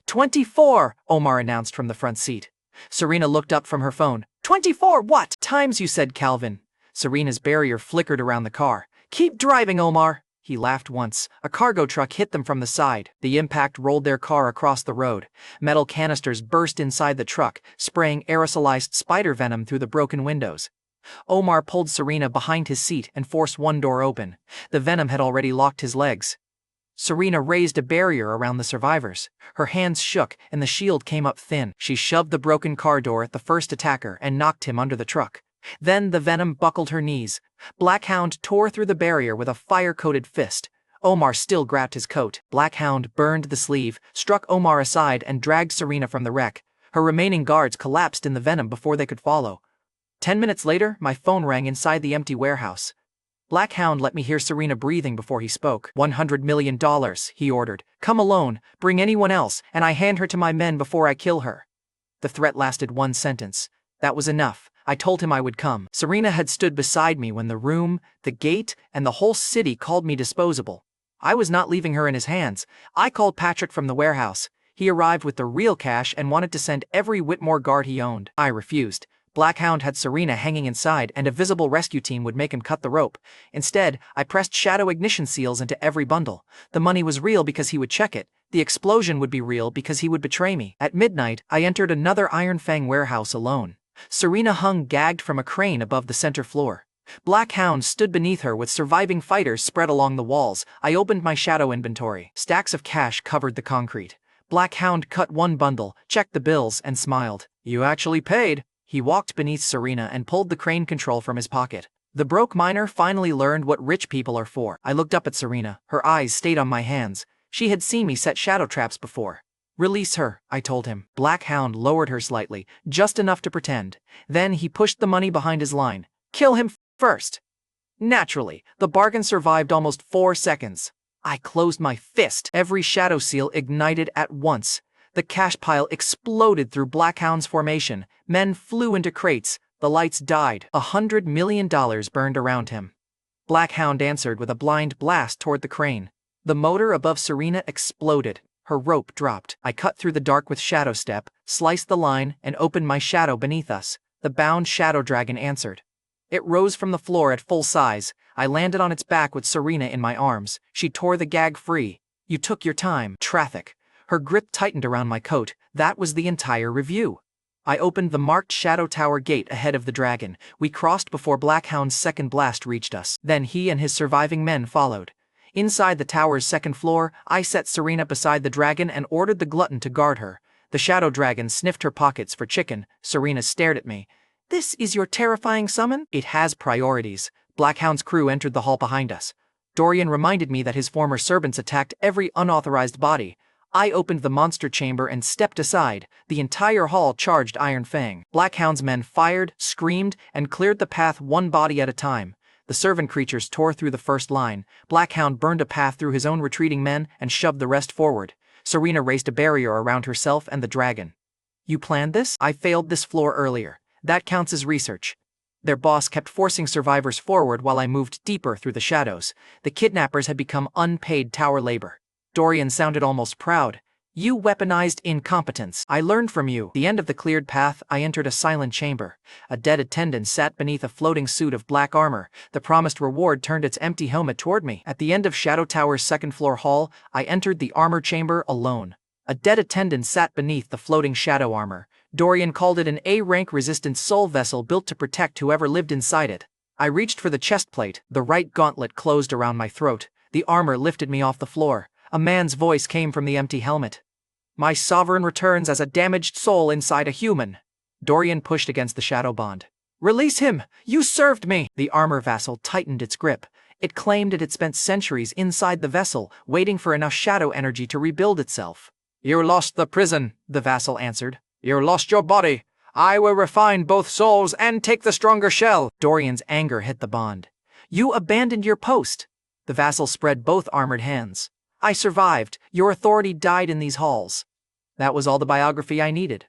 24, Omar announced from the front seat. Serena looked up from her phone. 24 what? Times you said, Calvin. Serena's barrier flickered around the car. "Keep driving, Omar." He laughed once. A cargo truck hit them from the side. The impact rolled their car across the road. Metal canisters burst inside the truck, spraying aerosolized spider venom through the broken windows. Omar pulled Serena behind his seat and forced one door open. The venom had already locked his legs. Serena raised a barrier around the survivors. Her hands shook and the shield came up thin. She shoved the broken car door at the first attacker and knocked him under the truck. Then the venom buckled her knees. Blackhound tore through the barrier with a fire-coated fist. Omar still grabbed his coat. Blackhound burned the sleeve, struck Omar aside and dragged Serena from the wreck. Her remaining guards collapsed in the venom before they could follow. 10 minutes later, my phone rang inside the empty warehouse. Black Hound let me hear Serena breathing before he spoke. $100 million, he ordered. Come alone, bring anyone else, and I hand her to my men before I kill her. The threat lasted one sentence. That was enough. I told him I would come. Serena had stood beside me when the room, the gate, and the whole city called me disposable. I was not leaving her in his hands. I called Patrick from the warehouse. He arrived with the real cash and wanted to send every Whitmore guard he owned. I refused. Black Hound had Serena hanging inside, and a visible rescue team would make him cut the rope. Instead, I pressed shadow ignition seals into every bundle. The money was real because he would check it. The explosion would be real because he would betray me. At midnight, I entered another Iron Fang warehouse alone. Serena hung gagged from a crane above the center floor. Black Hound stood beneath her with surviving fighters spread along the walls. I opened my shadow inventory. Stacks of cash covered the concrete. Black Hound cut one bundle, checked the bills, and smiled. You actually paid. He walked beneath Serena and pulled the crane control from his pocket. The broke miner finally learned what rich people are for. I looked up at Serena. Her eyes stayed on my hands. She had seen me set shadow traps before. Release her, I told him. Black Hound lowered her slightly, just enough to pretend. Then he pushed the money behind his line. Kill him first. Naturally, the bargain survived almost 4 seconds. I closed my fist. Every shadow seal ignited at once. The cash pile exploded through Black Hound's formation. Men flew into crates. The lights died. $100 million burned around him. Black Hound answered with a blind blast toward the crane. The motor above Serena exploded. Her rope dropped. I cut through the dark with Shadow Step, sliced the line, and opened my shadow beneath us. The bound shadow dragon answered. It rose from the floor at full size. I landed on its back with Serena in my arms. She tore the gag free. You took your time. Traffic. Her grip tightened around my coat. That was the entire review. I opened the marked Shadow Tower gate ahead of the dragon. We crossed before Black Hound's second blast reached us. Then he and his surviving men followed. Inside the tower's second floor, I set Serena beside the dragon and ordered the glutton to guard her. The shadow dragon sniffed her pockets for chicken. Serena stared at me. This is your terrifying summon? It has priorities. Black Hound's crew entered the hall behind us. Dorian reminded me that his former servants attacked every unauthorized body. I opened the monster chamber and stepped aside. The entire hall charged Iron Fang. Black Hound's men fired, screamed, and cleared the path one body at a time. The servant creatures tore through the first line. Black Hound burned a path through his own retreating men and shoved the rest forward. Serena raised a barrier around herself and the dragon. You planned this? I failed this floor earlier. That counts as research. Their boss kept forcing survivors forward while I moved deeper through the shadows. The kidnappers had become unpaid tower labor. Dorian sounded almost proud. You weaponized incompetence. I learned from you. At the end of the cleared path, I entered a silent chamber. A dead attendant sat beneath a floating suit of black armor. The promised reward turned its empty helmet toward me. At the end of Shadow Tower's second-floor hall, I entered the armor chamber alone. A dead attendant sat beneath the floating shadow armor. Dorian called it an A-rank resistant soul vessel built to protect whoever lived inside it. I reached for the chest plate. The right gauntlet closed around my throat. The armor lifted me off the floor. A man's voice came from the empty helmet. My sovereign returns as a damaged soul inside a human. Dorian pushed against the shadow bond. Release him! You served me! The armor vassal tightened its grip. It claimed it had spent centuries inside the vessel, waiting for enough shadow energy to rebuild itself. You lost the prison, the vassal answered. You lost your body. I will refine both souls and take the stronger shell. Dorian's anger hit the bond. You abandoned your post. The vassal spread both armored hands. I survived. Your authority died in these halls. That was all the biography I needed.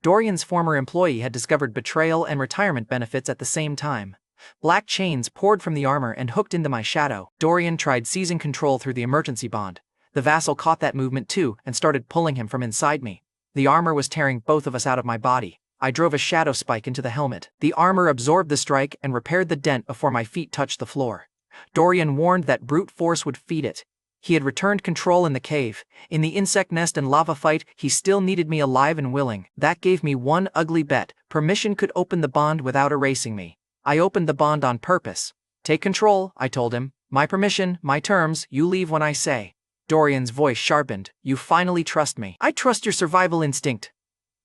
Dorian's former employee had discovered betrayal and retirement benefits at the same time. Black chains poured from the armor and hooked into my shadow. Dorian tried seizing control through the emergency bond. The vassal caught that movement too and started pulling him from inside me. The armor was tearing both of us out of my body. I drove a shadow spike into the helmet. The armor absorbed the strike and repaired the dent before my feet touched the floor. Dorian warned that brute force would feed it. He had returned control in the cave. In the insect nest and lava fight, he still needed me alive and willing. That gave me one ugly bet. Permission could open the bond without erasing me. I opened the bond on purpose. Take control, I told him. My permission, my terms, you leave when I say. Dorian's voice sharpened. You finally trust me. I trust your survival instinct.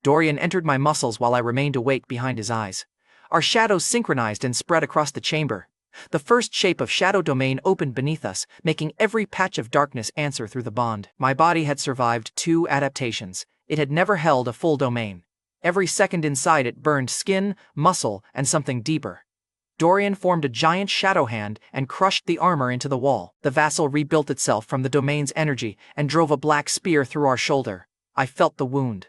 Dorian entered my muscles while I remained awake behind his eyes. Our shadows synchronized and spread across the chamber. The first shape of shadow domain opened beneath us, making every patch of darkness answer through the bond. My body had survived 2 adaptations. It had never held a full domain. Every second inside it burned skin, muscle, and something deeper. Dorian formed a giant shadow hand and crushed the armor into the wall. The vassal rebuilt itself from the domain's energy and drove a black spear through our shoulder. I felt the wound.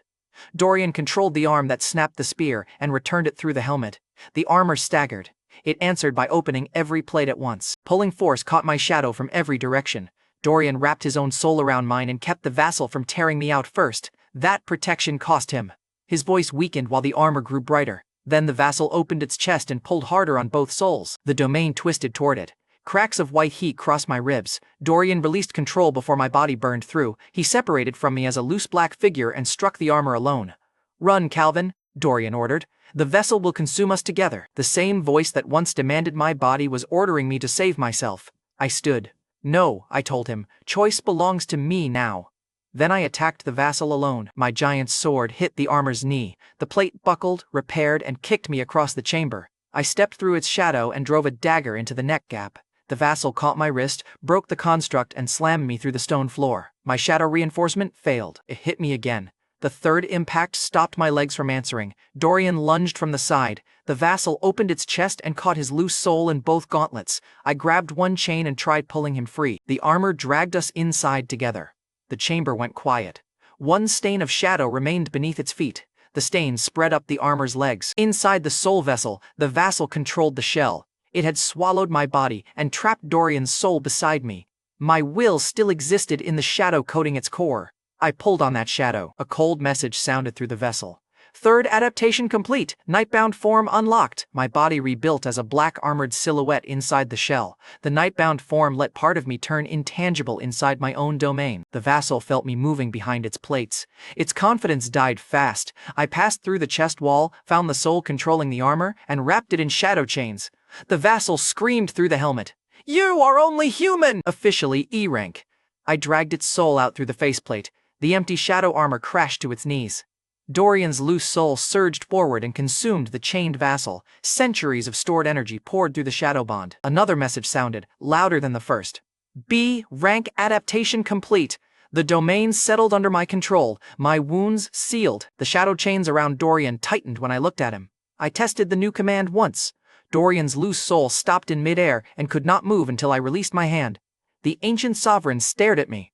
Dorian controlled the arm that snapped the spear and returned it through the helmet. The armor staggered. It answered by opening every plate at once. Pulling force caught my shadow from every direction. Dorian wrapped his own soul around mine and kept the vassal from tearing me out first. That protection cost him. His voice weakened while the armor grew brighter. Then the vassal opened its chest and pulled harder on both souls. The domain twisted toward it. Cracks of white heat crossed my ribs. Dorian released control before my body burned through. He separated from me as a loose black figure and struck the armor alone. "Run, Calvin," Dorian ordered. "The vessel will consume us together." The same voice that once demanded my body was ordering me to save myself. I stood. "No," I told him. "Choice belongs to me now." Then I attacked the vassal alone. My giant sword hit the armor's knee. The plate buckled, repaired, and kicked me across the chamber. I stepped through its shadow and drove a dagger into the neck gap. The vassal caught my wrist, broke the construct, and slammed me through the stone floor. My shadow reinforcement failed. It hit me again. The third impact stopped my legs from answering. Dorian lunged from the side. The vassal opened its chest and caught his loose soul in both gauntlets. I grabbed one chain and tried pulling him free. The armor dragged us inside together. The chamber went quiet. One stain of shadow remained beneath its feet. The stain spread up the armor's legs. Inside the soul vessel, the vassal controlled the shell. It had swallowed my body and trapped Dorian's soul beside me. My will still existed in the shadow coating its core. I pulled on that shadow. A cold message sounded through the vessel. "Third adaptation complete. Nightbound form unlocked." My body rebuilt as a black armored silhouette inside the shell. The nightbound form let part of me turn intangible inside my own domain. The vassal felt me moving behind its plates. Its confidence died fast. I passed through the chest wall, found the soul controlling the armor, and wrapped it in shadow chains. The vassal screamed through the helmet. "You are only human!" Officially E rank. I dragged its soul out through the faceplate. The empty shadow armor crashed to its knees. Dorian's loose soul surged forward and consumed the chained vassal. Centuries of stored energy poured through the shadow bond. Another message sounded, louder than the first. "B rank adaptation complete. The domain settled under my control. My wounds sealed." The shadow chains around Dorian tightened when I looked at him. I tested the new command once. Dorian's loose soul stopped in midair and could not move until I released my hand. The ancient sovereign stared at me.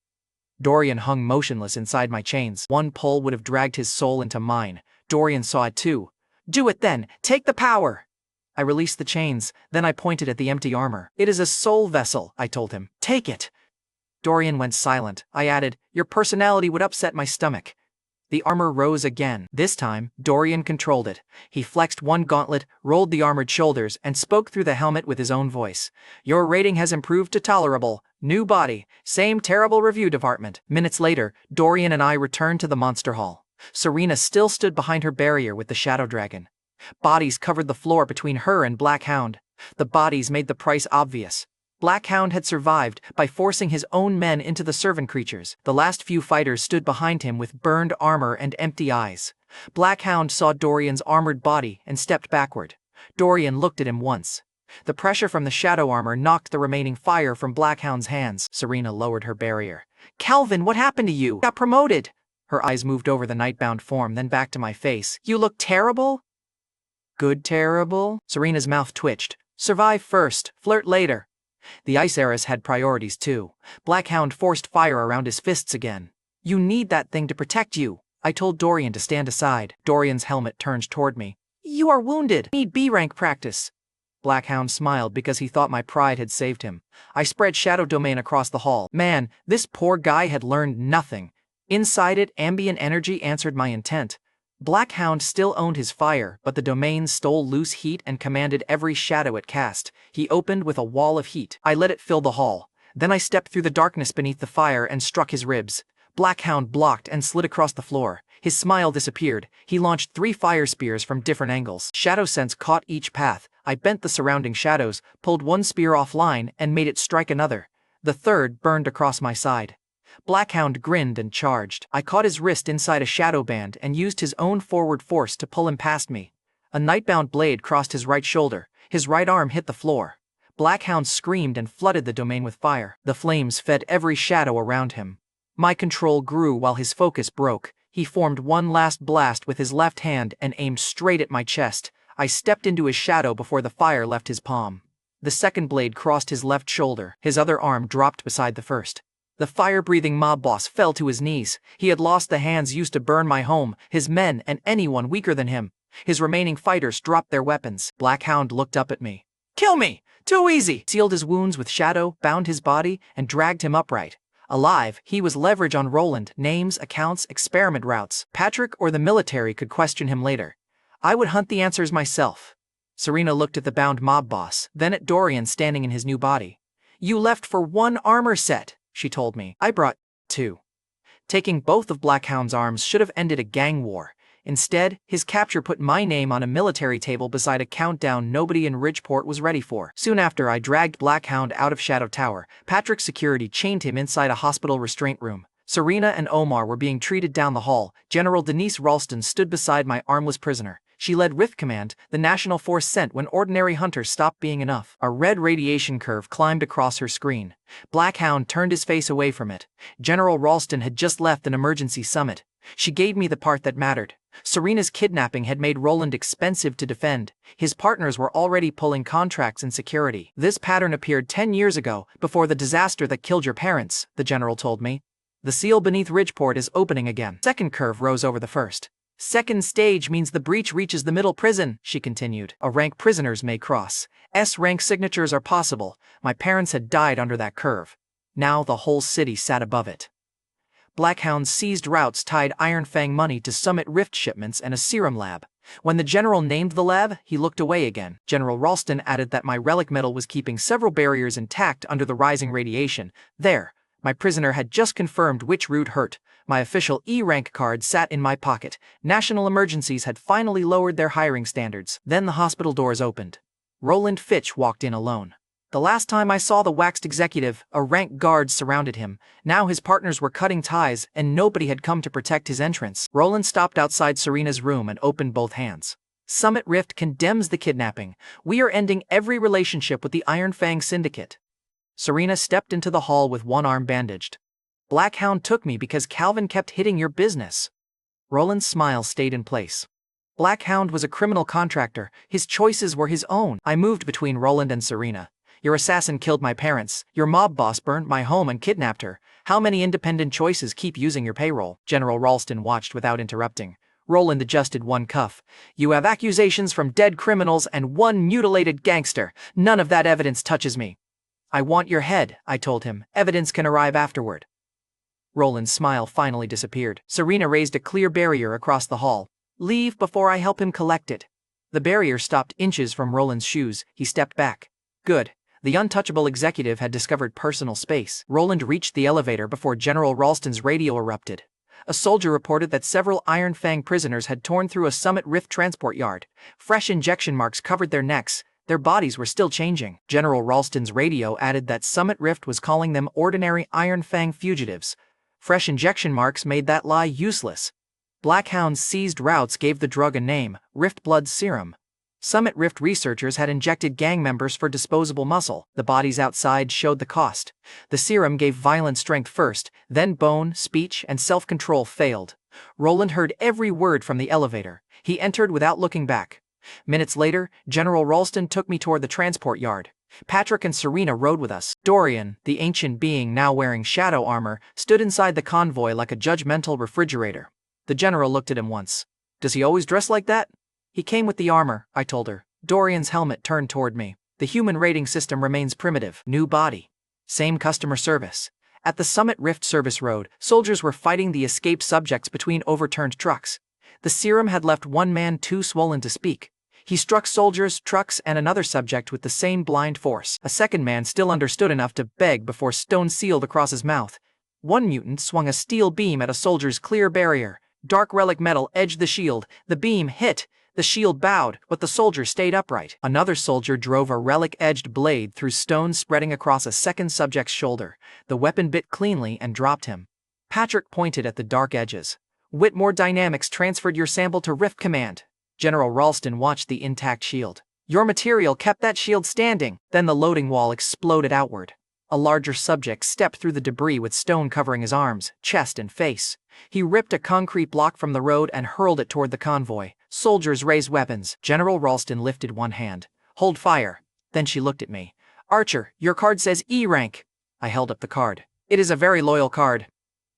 Dorian hung motionless inside my chains. One pull would have dragged his soul into mine. Dorian saw it too. "Do it then! Take the power!" I released the chains, then I pointed at the empty armor. "It is a soul vessel," I told him. "Take it!" Dorian went silent. I added, "Your personality would upset my stomach." The armor rose again. This time, Dorian controlled it. He flexed one gauntlet, rolled the armored shoulders, and spoke through the helmet with his own voice. "Your rating has improved to tolerable. New body. Same terrible review department." Minutes later, Dorian and I returned to the monster hall. Serena still stood behind her barrier with the shadow dragon. Bodies covered the floor between her and Black Hound. The bodies made the price obvious. Black Hound had survived by forcing his own men into the servant creatures. The last few fighters stood behind him with burned armor and empty eyes. Black Hound saw Dorian's armored body and stepped backward. Dorian looked at him once. The pressure from the shadow armor knocked the remaining fire from Black Hound's hands. Serena lowered her barrier. "Calvin, what happened to you? Got promoted." Her eyes moved over the nightbound form, then back to my face. "You look terrible?" "Good terrible?" Serena's mouth twitched. "Survive first, flirt later." The Ice Heiress had priorities too. Black Hound forced fire around his fists again. "You need that thing to protect you." I told Dorian to stand aside. Dorian's helmet turned toward me. "You are wounded. Need B rank practice." Black Hound smiled because he thought my pride had saved him. I spread Shadow Domain across the hall. Man, this poor guy had learned nothing. Inside it, ambient energy answered my intent. Black Hound still owned his fire, but the domain stole loose heat and commanded every shadow it cast. He opened with a wall of heat. I let it fill the hall. Then I stepped through the darkness beneath the fire and struck his ribs. Black Hound blocked and slid across the floor. His smile disappeared. He launched 3 fire spears from different angles. Shadow Sense caught each path. I bent the surrounding shadows, pulled one spear offline, and made it strike another. The third burned across my side. Black Hound grinned and charged. I caught his wrist inside a shadow band and used his own forward force to pull him past me. A nightbound blade crossed his right shoulder. His right arm hit the floor. Black Hound screamed and flooded the domain with fire. The flames fed every shadow around him. My control grew while his focus broke. He formed one last blast with his left hand and aimed straight at my chest. I stepped into his shadow before the fire left his palm. The second blade crossed his left shoulder, his other arm dropped beside the first. The fire-breathing mob boss fell to his knees. He had lost the hands used to burn my home, his men, and anyone weaker than him. His remaining fighters dropped their weapons. Black Hound looked up at me. "Kill me! Too easy!" Sealed his wounds with shadow, bound his body, and dragged him upright. Alive, he was leverage on Roland, names, accounts, experiment routes. Patrick or the military could question him later. I would hunt the answers myself. Serena looked at the bound mob boss, then at Dorian standing in his new body. "You left for one armor set," she told me. "I brought 2. Taking both of Black Hound's arms should have ended a gang war. Instead, his capture put my name on a military table beside a countdown nobody in Ridgeport was ready for. Soon after I dragged Black Hound out of Shadow Tower, Patrick's security chained him inside a hospital restraint room. Serena and Omar were being treated down the hall. General Denise Ralston stood beside my armless prisoner. She led Rift Command, the national force sent when ordinary hunters stopped being enough. A red radiation curve climbed across her screen. Black Hound turned his face away from it. General Ralston had just left an emergency summit. She gave me the part that mattered. Serena's kidnapping had made Roland expensive to defend. His partners were already pulling contracts in security. "This pattern appeared 10 years ago, before the disaster that killed your parents," the general told me. "The seal beneath Ridgeport is opening again." Second curve rose over the first. "Second stage means the breach reaches the middle prison," she continued. "A rank prisoners may cross. S-rank signatures are possible. My parents had died under that curve. Now the whole city sat above it." Black Hound seized routes tied Iron Fang money to Summit Rift shipments and a serum lab. When the general named the lab, he looked away again. General Ralston added that my relic metal was keeping several barriers intact under the rising radiation. There, my prisoner had just confirmed which route hurt. My official E-rank card sat in my pocket. National emergencies had finally lowered their hiring standards. Then the hospital doors opened. Roland Fitch walked in alone. The last time I saw the waxed executive, a rank guard surrounded him. Now his partners were cutting ties, and nobody had come to protect his entrance. Roland stopped outside Serena's room and opened both hands. "Summit Rift condemns the kidnapping. We are ending every relationship with the Iron Fang Syndicate." Serena stepped into the hall with one arm bandaged. "Black Hound took me because Calvin kept hitting your business." Roland's smile stayed in place. Black Hound was a criminal contractor. His choices were his own. I moved between Roland and Serena. "Your assassin killed my parents. Your mob boss burned my home and kidnapped her. How many independent choices keep using your payroll?" General Ralston watched without interrupting. Roland adjusted one cuff. "You have accusations from dead criminals and one mutilated gangster. None of that evidence touches me." "I want your head," I told him. "Evidence can arrive afterward." Roland's smile finally disappeared. Serena raised a clear barrier across the hall. "Leave before I help him collect it." The barrier stopped inches from Roland's shoes. He stepped back. Good. The untouchable executive had discovered personal space. Roland reached the elevator before General Ralston's radio erupted. A soldier reported that several Iron Fang prisoners had torn through a Summit Rift transport yard. Fresh injection marks covered their necks. Their bodies were still changing. General Ralston's radio added that Summit Rift was calling them ordinary Iron Fang fugitives. Fresh injection marks made that lie useless. Black Hound's seized routes gave the drug a name, Rift Blood Serum. Summit Rift researchers had injected gang members for disposable muscle. The bodies outside showed the cost. The serum gave violent strength first, then bone, speech, and self-control failed. Roland heard every word from the elevator. He entered without looking back. Minutes later, General Ralston took me toward the transport yard. Patrick and Serena rode with us. Dorian, the ancient being now wearing shadow armor, stood inside the convoy like a judgmental refrigerator. The general looked at him once. "Does he always dress like that?" "He came with the armor," I told her. Dorian's helmet turned toward me. "The human rating system remains primitive. New body. Same customer service." At the Summit Rift service road, soldiers were fighting the escaped subjects between overturned trucks. The serum had left one man too swollen to speak. He struck soldiers, trucks, and another subject with the same blind force. A second man still understood enough to beg before stone sealed across his mouth. One mutant swung a steel beam at a soldier's clear barrier. Dark relic metal edged the shield. The beam hit. The shield bowed, but the soldier stayed upright. Another soldier drove a relic-edged blade through stone spreading across a second subject's shoulder. The weapon bit cleanly and dropped him. Patrick pointed at the dark edges. "Whitmore Dynamics transferred your sample to Rift Command." General Ralston watched the intact shield. "Your material kept that shield standing." Then the loading wall exploded outward. A larger subject stepped through the debris with stone covering his arms, chest, and face. He ripped a concrete block from the road and hurled it toward the convoy. Soldiers raise weapons. General Ralston lifted one hand. Hold fire. Then she looked at me. Archer, your card says E rank. I held up the card. It is a very loyal card.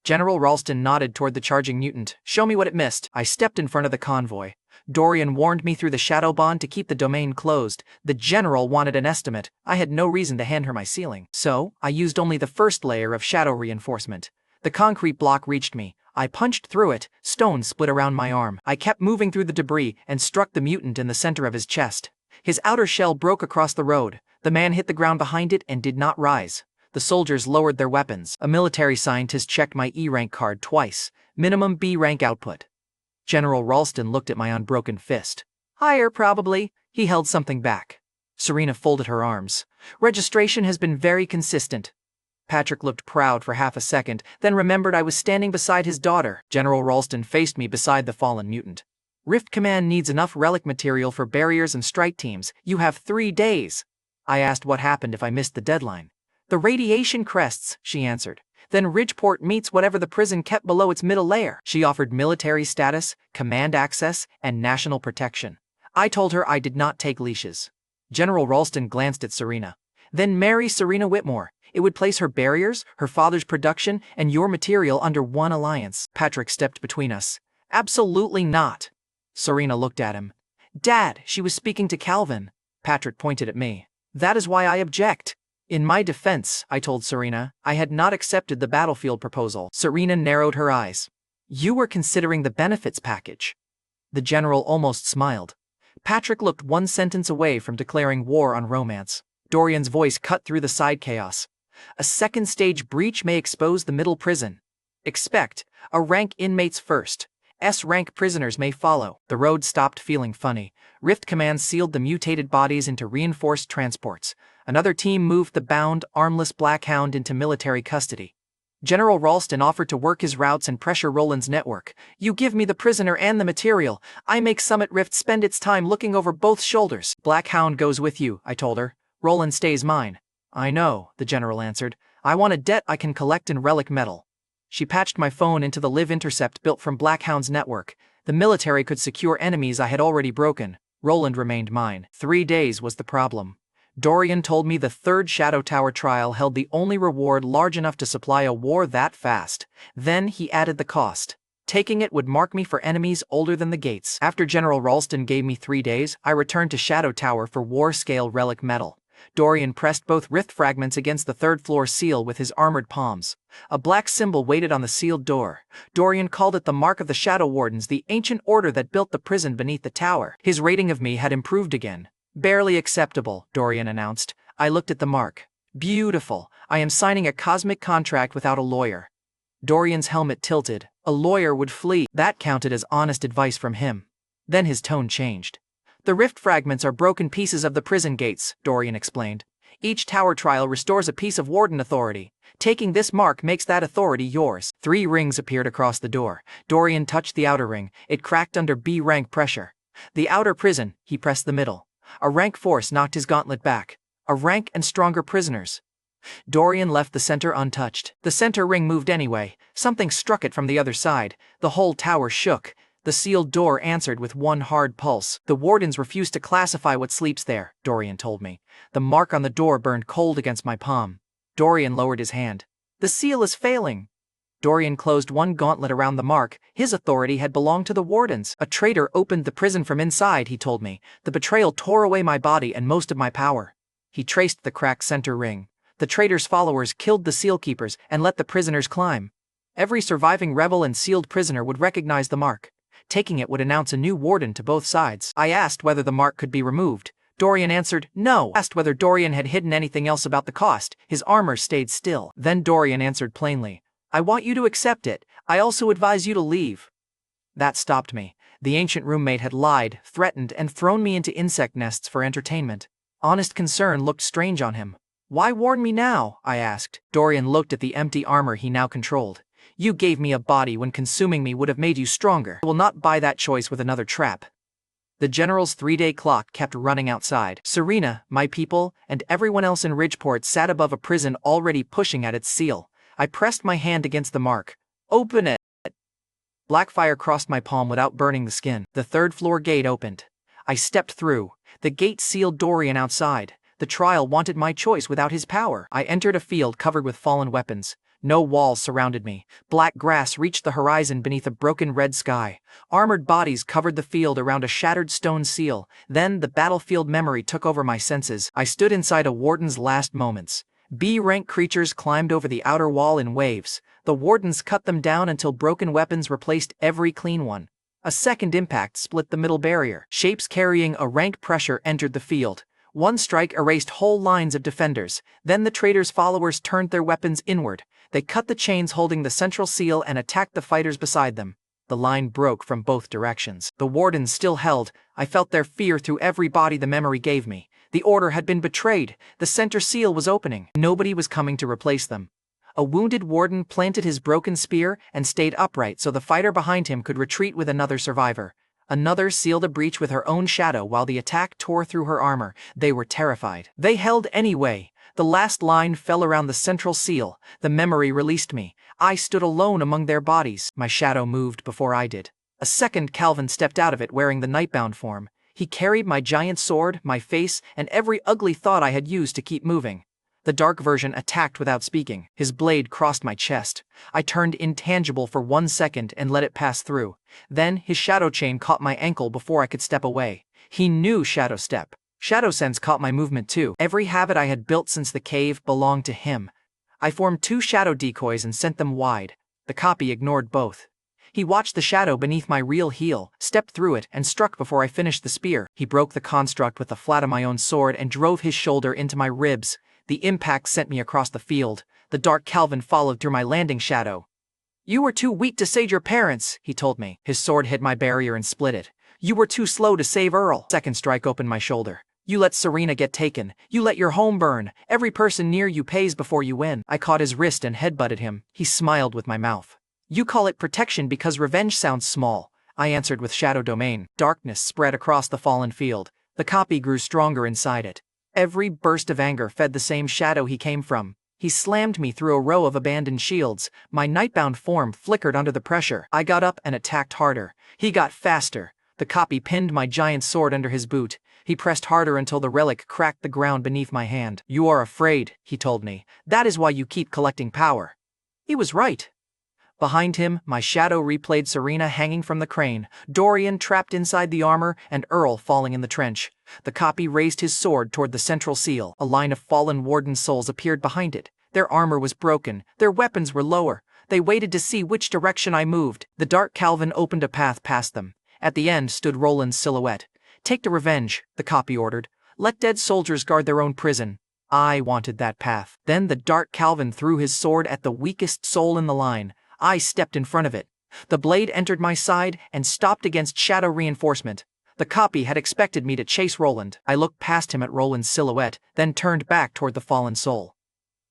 General Ralston nodded toward the charging mutant. Show me what it missed. I stepped in front of the convoy. Dorian warned me through the shadow bond to keep the domain closed. The general wanted an estimate. I had no reason to hand her my ceiling. So, I used only the first layer of shadow reinforcement. The concrete block reached me. I punched through it. Stone split around my arm. I kept moving through the debris and struck the mutant in the center of his chest. His outer shell broke across the road. The man hit the ground behind it and did not rise. The soldiers lowered their weapons. A military scientist checked my E-rank card twice. Minimum B-rank output. General Ralston looked at my unbroken fist. Higher, probably. He held something back. Serena folded her arms. Registration has been very consistent. Patrick looked proud for half a second, then remembered I was standing beside his daughter. General Ralston faced me beside the fallen mutant. Rift Command needs enough relic material for barriers and strike teams. You have 3 days. I asked what happened if I missed the deadline. The radiation crests, she answered. Then Ridgeport meets whatever the prison kept below its middle layer. She offered military status, command access, and national protection. I told her I did not take leashes. General Ralston glanced at Serena. Then marry Serena Whitmore. It would place her barriers, her father's production, and your material under one alliance. Patrick stepped between us. Absolutely not. Serena looked at him. Dad, she was speaking to Calvin. Patrick pointed at me. That is why I object. In my defense, I told Serena, I had not accepted the battlefield proposal. Serena narrowed her eyes. You were considering the benefits package. The general almost smiled. Patrick looked one sentence away from declaring war on romance. Dorian's voice cut through the side chaos. A second-stage breach may expose the middle prison. Expect A-rank inmates first. S-rank prisoners may follow. The road stopped feeling funny. Rift Command sealed the mutated bodies into reinforced transports. Another team moved the bound, armless Black Hound into military custody. General Ralston offered to work his routes and pressure Roland's network. You give me the prisoner and the material. I make Summit Rift spend its time looking over both shoulders. Black Hound goes with you, I told her. Roland stays mine. I know, the general answered. I want a debt I can collect in relic metal. She patched my phone into the live intercept built from Black Hound's network. The military could secure enemies I had already broken. Roland remained mine. 3 days was the problem. Dorian told me the third Shadow Tower trial held the only reward large enough to supply a war that fast. Then he added the cost. Taking it would mark me for enemies older than the gates. After General Ralston gave me 3 days, I returned to Shadow Tower for war-scale relic metal. Dorian pressed both rift fragments against the third-floor seal with his armored palms. A black symbol waited on the sealed door. Dorian called it the Mark of the Shadow Wardens, the ancient order that built the prison beneath the tower. His rating of me had improved again. Barely acceptable, Dorian announced. I looked at the mark. Beautiful. I am signing a cosmic contract without a lawyer. Dorian's helmet tilted. A lawyer would flee. That counted as honest advice from him. Then his tone changed. The rift fragments are broken pieces of the prison gates, Dorian explained. Each tower trial restores a piece of warden authority. Taking this mark makes that authority yours. 3 rings appeared across the door. Dorian touched the outer ring. It cracked under B-rank pressure. The outer prison, he pressed the middle. A rank force knocked his gauntlet back. A rank and stronger prisoners. Dorian left the center untouched. The center ring moved anyway. Something struck it from the other side. The whole tower shook. The sealed door answered with one hard pulse. The wardens refuse to classify what sleeps there, Dorian told me. The mark on the door burned cold against my palm. Dorian lowered his hand. The seal is failing. Dorian closed one gauntlet around the mark. His authority had belonged to the wardens. A traitor opened the prison from inside, he told me. The betrayal tore away my body and most of my power. He traced the cracked center ring. The traitor's followers killed the seal keepers and let the prisoners climb. Every surviving rebel and sealed prisoner would recognize the mark. Taking it would announce a new warden to both sides. I asked whether the mark could be removed. Dorian answered, no. I asked whether Dorian had hidden anything else about the cost. His armor stayed still. Then Dorian answered plainly, I want you to accept it. I also advise you to leave. That stopped me. The ancient roommate had lied, threatened, and thrown me into insect nests for entertainment. Honest concern looked strange on him. Why warn me now? I asked. Dorian looked at the empty armor he now controlled. You gave me a body when consuming me would have made you stronger. I will not buy that choice with another trap. The general's 3-day clock kept running outside. Serena, my people, and everyone else in Ridgeport sat above a prison already pushing at its seal. I pressed my hand against the mark. Open it. Black fire crossed my palm without burning the skin. The third floor gate opened. I stepped through. The gate sealed Dorian outside. The trial wanted my choice without his power. I entered a field covered with fallen weapons. No walls surrounded me. Black grass reached the horizon beneath a broken red sky. Armored bodies covered the field around a shattered stone seal. Then the battlefield memory took over my senses. I stood inside a warden's last moments. B-rank creatures climbed over the outer wall in waves. The wardens cut them down until broken weapons replaced every clean one. A second impact split the middle barrier. Shapes carrying a rank pressure entered the field. One strike erased whole lines of defenders. Then the traitor's followers turned their weapons inward. They cut the chains holding the central seal and attacked the fighters beside them. The line broke from both directions. The wardens still held. I felt their fear through every body the memory gave me. The order had been betrayed. The center seal was opening. Nobody was coming to replace them. A wounded warden planted his broken spear and stayed upright so the fighter behind him could retreat with another survivor. Another sealed a breach with her own shadow while the attack tore through her armor. They were terrified. They held anyway. The last line fell around the central seal. The memory released me. I stood alone among their bodies. My shadow moved before I did. A second Calvin stepped out of it wearing the nightbound form. He carried my giant sword, my face, and every ugly thought I had used to keep moving. The dark version attacked without speaking. His blade crossed my chest. I turned intangible for 1 second and let it pass through. Then his shadow chain caught my ankle before I could step away. He knew Shadow Step. Shadow Sense caught my movement too. Every habit I had built since the cave belonged to him. I formed 2 shadow decoys and sent them wide. The copy ignored both. He watched the shadow beneath my real heel, stepped through it, and struck before I finished the spear. He broke the construct with the flat of my own sword and drove his shoulder into my ribs. The impact sent me across the field. The dark Calvin followed through my landing shadow. "You were too weak to save your parents," he told me. His sword hit my barrier and split it. "You were too slow to save Earl." Second strike opened my shoulder. "You let Serena get taken. You let your home burn. Every person near you pays before you win." I caught his wrist and headbutted him. He smiled with my mouth. "You call it protection because revenge sounds small," I answered with Shadow Domain. Darkness spread across the fallen field. The copy grew stronger inside it. Every burst of anger fed the same shadow he came from. He slammed me through a row of abandoned shields. My nightbound form flickered under the pressure. I got up and attacked harder. He got faster. The copy pinned my giant sword under his boot. He pressed harder until the relic cracked the ground beneath my hand. "You are afraid," he told me. "That is why you keep collecting power." He was right. Behind him, my shadow replayed Serena hanging from the crane, Dorian trapped inside the armor, and Earl falling in the trench. The copy raised his sword toward the central seal. A line of fallen warden souls appeared behind it. Their armor was broken. Their weapons were lower. They waited to see which direction I moved. The dark Calvin opened a path past them. At the end stood Roland's silhouette. "Take the revenge," the copy ordered. "Let dead soldiers guard their own prison." I wanted that path. Then the dark Calvin threw his sword at the weakest soul in the line. I stepped in front of it. The blade entered my side and stopped against shadow reinforcement. The copy had expected me to chase Roland. I looked past him at Roland's silhouette, then turned back toward the fallen soul.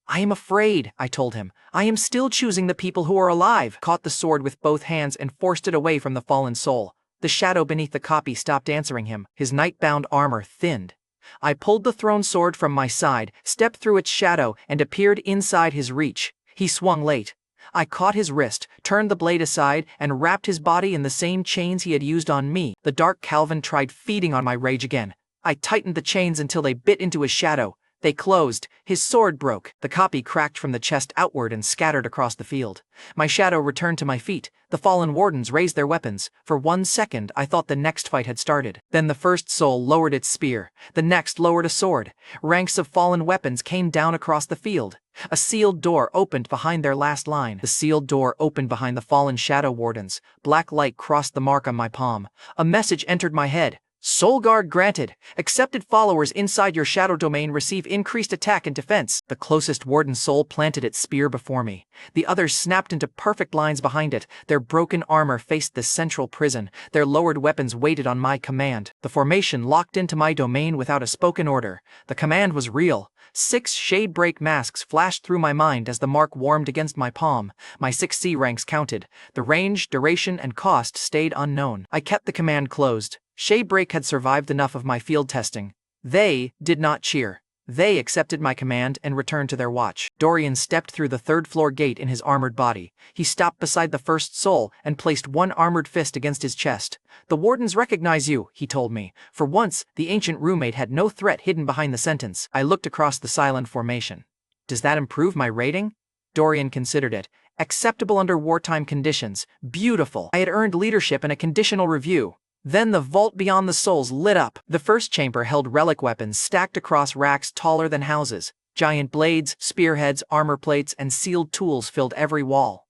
"I am afraid," I told him. "I am still choosing the people who are alive." Caught the sword with both hands and forced it away from the fallen soul. The shadow beneath the copy stopped answering him. His nightbound armor thinned. I pulled the thrown sword from my side, stepped through its shadow, and appeared inside his reach. He swung late. I caught his wrist, turned the blade aside, and wrapped his body in the same chains he had used on me. The dark Calvin tried feeding on my rage again. I tightened the chains until they bit into his shadow. They closed. His sword broke. The copy cracked from the chest outward and scattered across the field. My shadow returned to my feet. The fallen wardens raised their weapons. For 1 second, I thought the next fight had started. Then the first soul lowered its spear. The next lowered a sword. Ranks of fallen weapons came down across the field. A sealed door opened behind their last line. The sealed door opened behind the fallen shadow wardens. Black light crossed the mark on my palm. A message entered my head. "Soul guard granted. Accepted followers inside your shadow domain receive increased attack and defense." The closest warden soul planted its spear before me. The others snapped into perfect lines behind it. Their broken armor faced the central prison. Their lowered weapons waited on my command. The formation locked into my domain without a spoken order. The command was real. 6 shade break masks flashed through my mind as the mark warmed against my palm. My 6 C ranks counted. The range, duration, and cost stayed unknown. I kept the command closed. Shadebreak had survived enough of my field testing. They did not cheer. They accepted my command and returned to their watch. Dorian stepped through the third-floor gate in his armored body. He stopped beside the first soul and placed one armored fist against his chest. "The wardens recognize you," he told me. For once, the ancient roommate had no threat hidden behind the sentence. I looked across the silent formation. "Does that improve my rating?" Dorian considered it. "Acceptable under wartime conditions. Beautiful." I had earned leadership and a conditional review. Then the vault beyond the souls lit up. The first chamber held relic weapons stacked across racks taller than houses. Giant blades, spearheads, armor plates, and sealed tools filled every wall.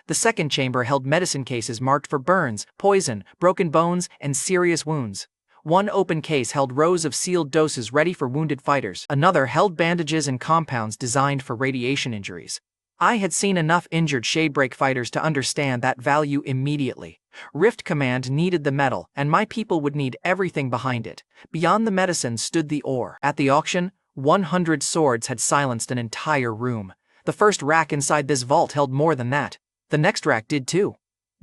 The second chamber held medicine cases marked for burns, poison, broken bones, and serious wounds. One open case held rows of sealed doses ready for wounded fighters. Another held bandages and compounds designed for radiation injuries. I had seen enough injured Shadebreak fighters to understand that value immediately. Rift Command needed the metal, and my people would need everything behind it. Beyond the medicine stood the ore. At the auction, 100 swords had silenced an entire room. The first rack inside this vault held more than that. The next rack did too.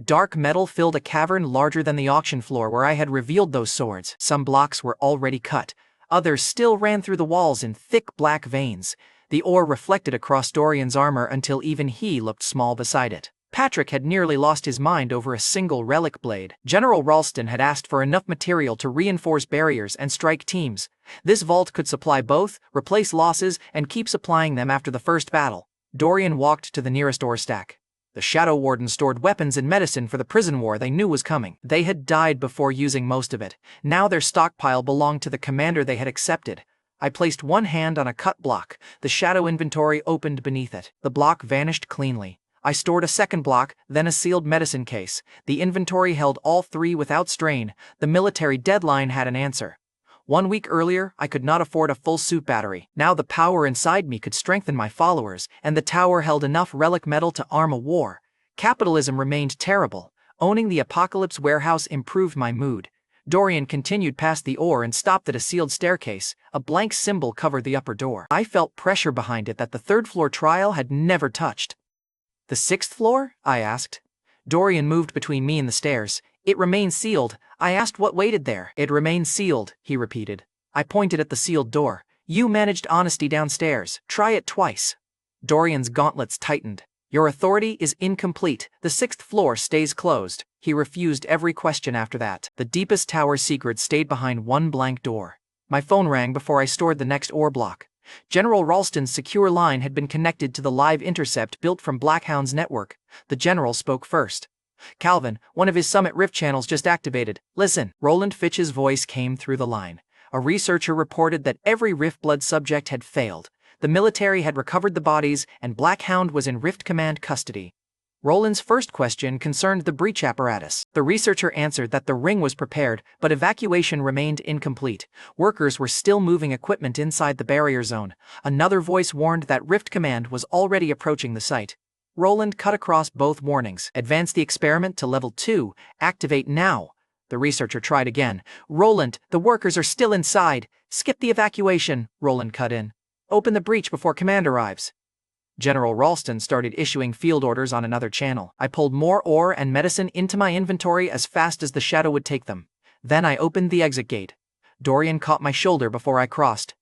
Dark metal filled a cavern larger than the auction floor where I had revealed those swords. Some blocks were already cut. Others still ran through the walls in thick black veins. The ore reflected across Dorian's armor until even he looked small beside it. Patrick had nearly lost his mind over a single relic blade. General Ralston had asked for enough material to reinforce barriers and strike teams. This vault could supply both, replace losses, and keep supplying them after the first battle. Dorian walked to the nearest ore stack. The Shadow Wardens stored weapons and medicine for the prison war they knew was coming. They had died before using most of it. Now their stockpile belonged to the commander they had accepted. I placed one hand on a cut block. The shadow inventory opened beneath it. The block vanished cleanly. I stored a second block, then a sealed medicine case. The inventory held all three without strain. The military deadline had an answer. 1 week earlier, I could not afford a full suit battery. Now the power inside me could strengthen my followers, and the tower held enough relic metal to arm a war. Capitalism remained terrible. Owning the Apocalypse warehouse improved my mood. Dorian continued past the ore and stopped at a sealed staircase. A blank symbol covered the upper door. I felt pressure behind it that the third-floor trial had never touched. "The sixth floor?" I asked. Dorian moved between me and the stairs. "It remains sealed." I asked what waited there. "It remains sealed," he repeated. I pointed at the sealed door. "You managed honesty downstairs. Try it twice." Dorian's gauntlets tightened. "Your authority is incomplete. The sixth floor stays closed." He refused every question after that. The deepest tower secret stayed behind one blank door. My phone rang before I stored the next ore block. General Ralston's secure line had been connected to the live intercept built from Blackhound's network. The general spoke first. "Calvin, one of his Summit Rift channels just activated. Listen." Roland Fitch's voice came through the line. A researcher reported that every Rift Blood subject had failed. The military had recovered the bodies, and Blackhound was in Rift Command custody. Roland's first question concerned the breach apparatus. The researcher answered that the ring was prepared, but evacuation remained incomplete. Workers were still moving equipment inside the barrier zone. Another voice warned that Rift Command was already approaching the site. Roland cut across both warnings. "Advance the experiment to level 2. Activate now." The researcher tried again. "Roland, the workers are still inside. Skip the evacuation." Roland cut in. "Open the breach before command arrives." General Ralston started issuing field orders on another channel. I pulled more ore and medicine into my inventory as fast as the shadow would take them. Then I opened the exit gate. Dorian caught my shoulder before I crossed.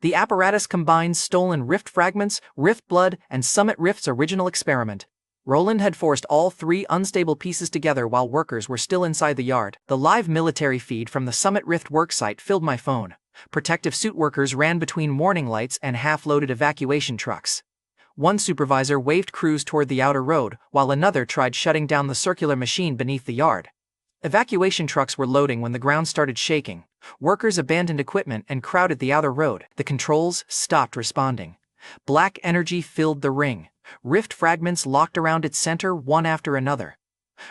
The apparatus combined stolen Rift fragments, Rift Blood, and Summit Rift's original experiment. Roland had forced all three unstable pieces together while workers were still inside the yard. The live military feed from the Summit Rift worksite filled my phone. Protective suit workers ran between warning lights and half-loaded evacuation trucks. One supervisor waved crews toward the outer road, while another tried shutting down the circular machine beneath the yard. Evacuation trucks were loading when the ground started shaking. Workers abandoned equipment and crowded the outer road. The controls stopped responding. Black energy filled the ring. Rift fragments locked around its center one after another.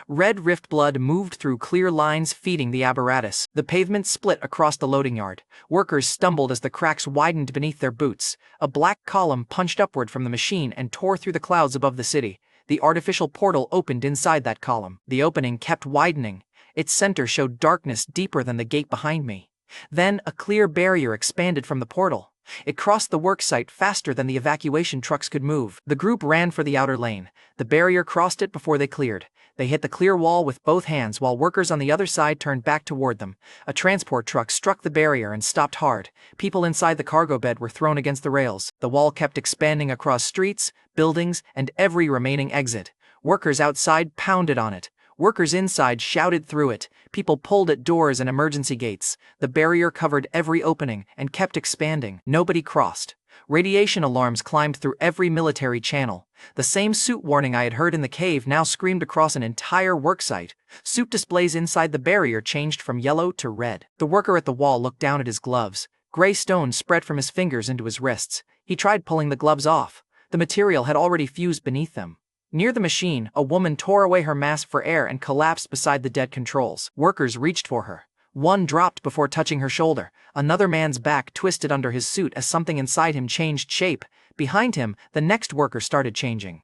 Red Rift Blood moved through clear lines feeding the apparatus. The pavement split across the loading yard. Workers stumbled as the cracks widened beneath their boots. A black column punched upward from the machine and tore through the clouds above the city. The artificial portal opened inside that column. The opening kept widening. Its center showed darkness deeper than the gate behind me. Then a clear barrier expanded from the portal. It crossed the worksite faster than the evacuation trucks could move. The group ran for the outer lane. The barrier crossed it before they cleared. They hit the clear wall with both hands while workers on the other side turned back toward them. A transport truck struck the barrier and stopped hard. People inside the cargo bed were thrown against the rails. The wall kept expanding across streets, buildings, and every remaining exit. Workers outside pounded on it. Workers inside shouted through it. People pulled at doors and emergency gates. The barrier covered every opening and kept expanding. Nobody crossed. Radiation alarms climbed through every military channel. The same suit warning I had heard in the cave now screamed across an entire worksite. Suit displays inside the barrier changed from yellow to red. The worker at the wall looked down at his gloves. Gray stones spread from his fingers into his wrists. He tried pulling the gloves off. The material had already fused beneath them. Near the machine, a woman tore away her mask for air and collapsed beside the dead controls. Workers reached for her. One dropped before touching her shoulder. Another man's back twisted under his suit as something inside him changed shape. Behind him, the next worker started changing.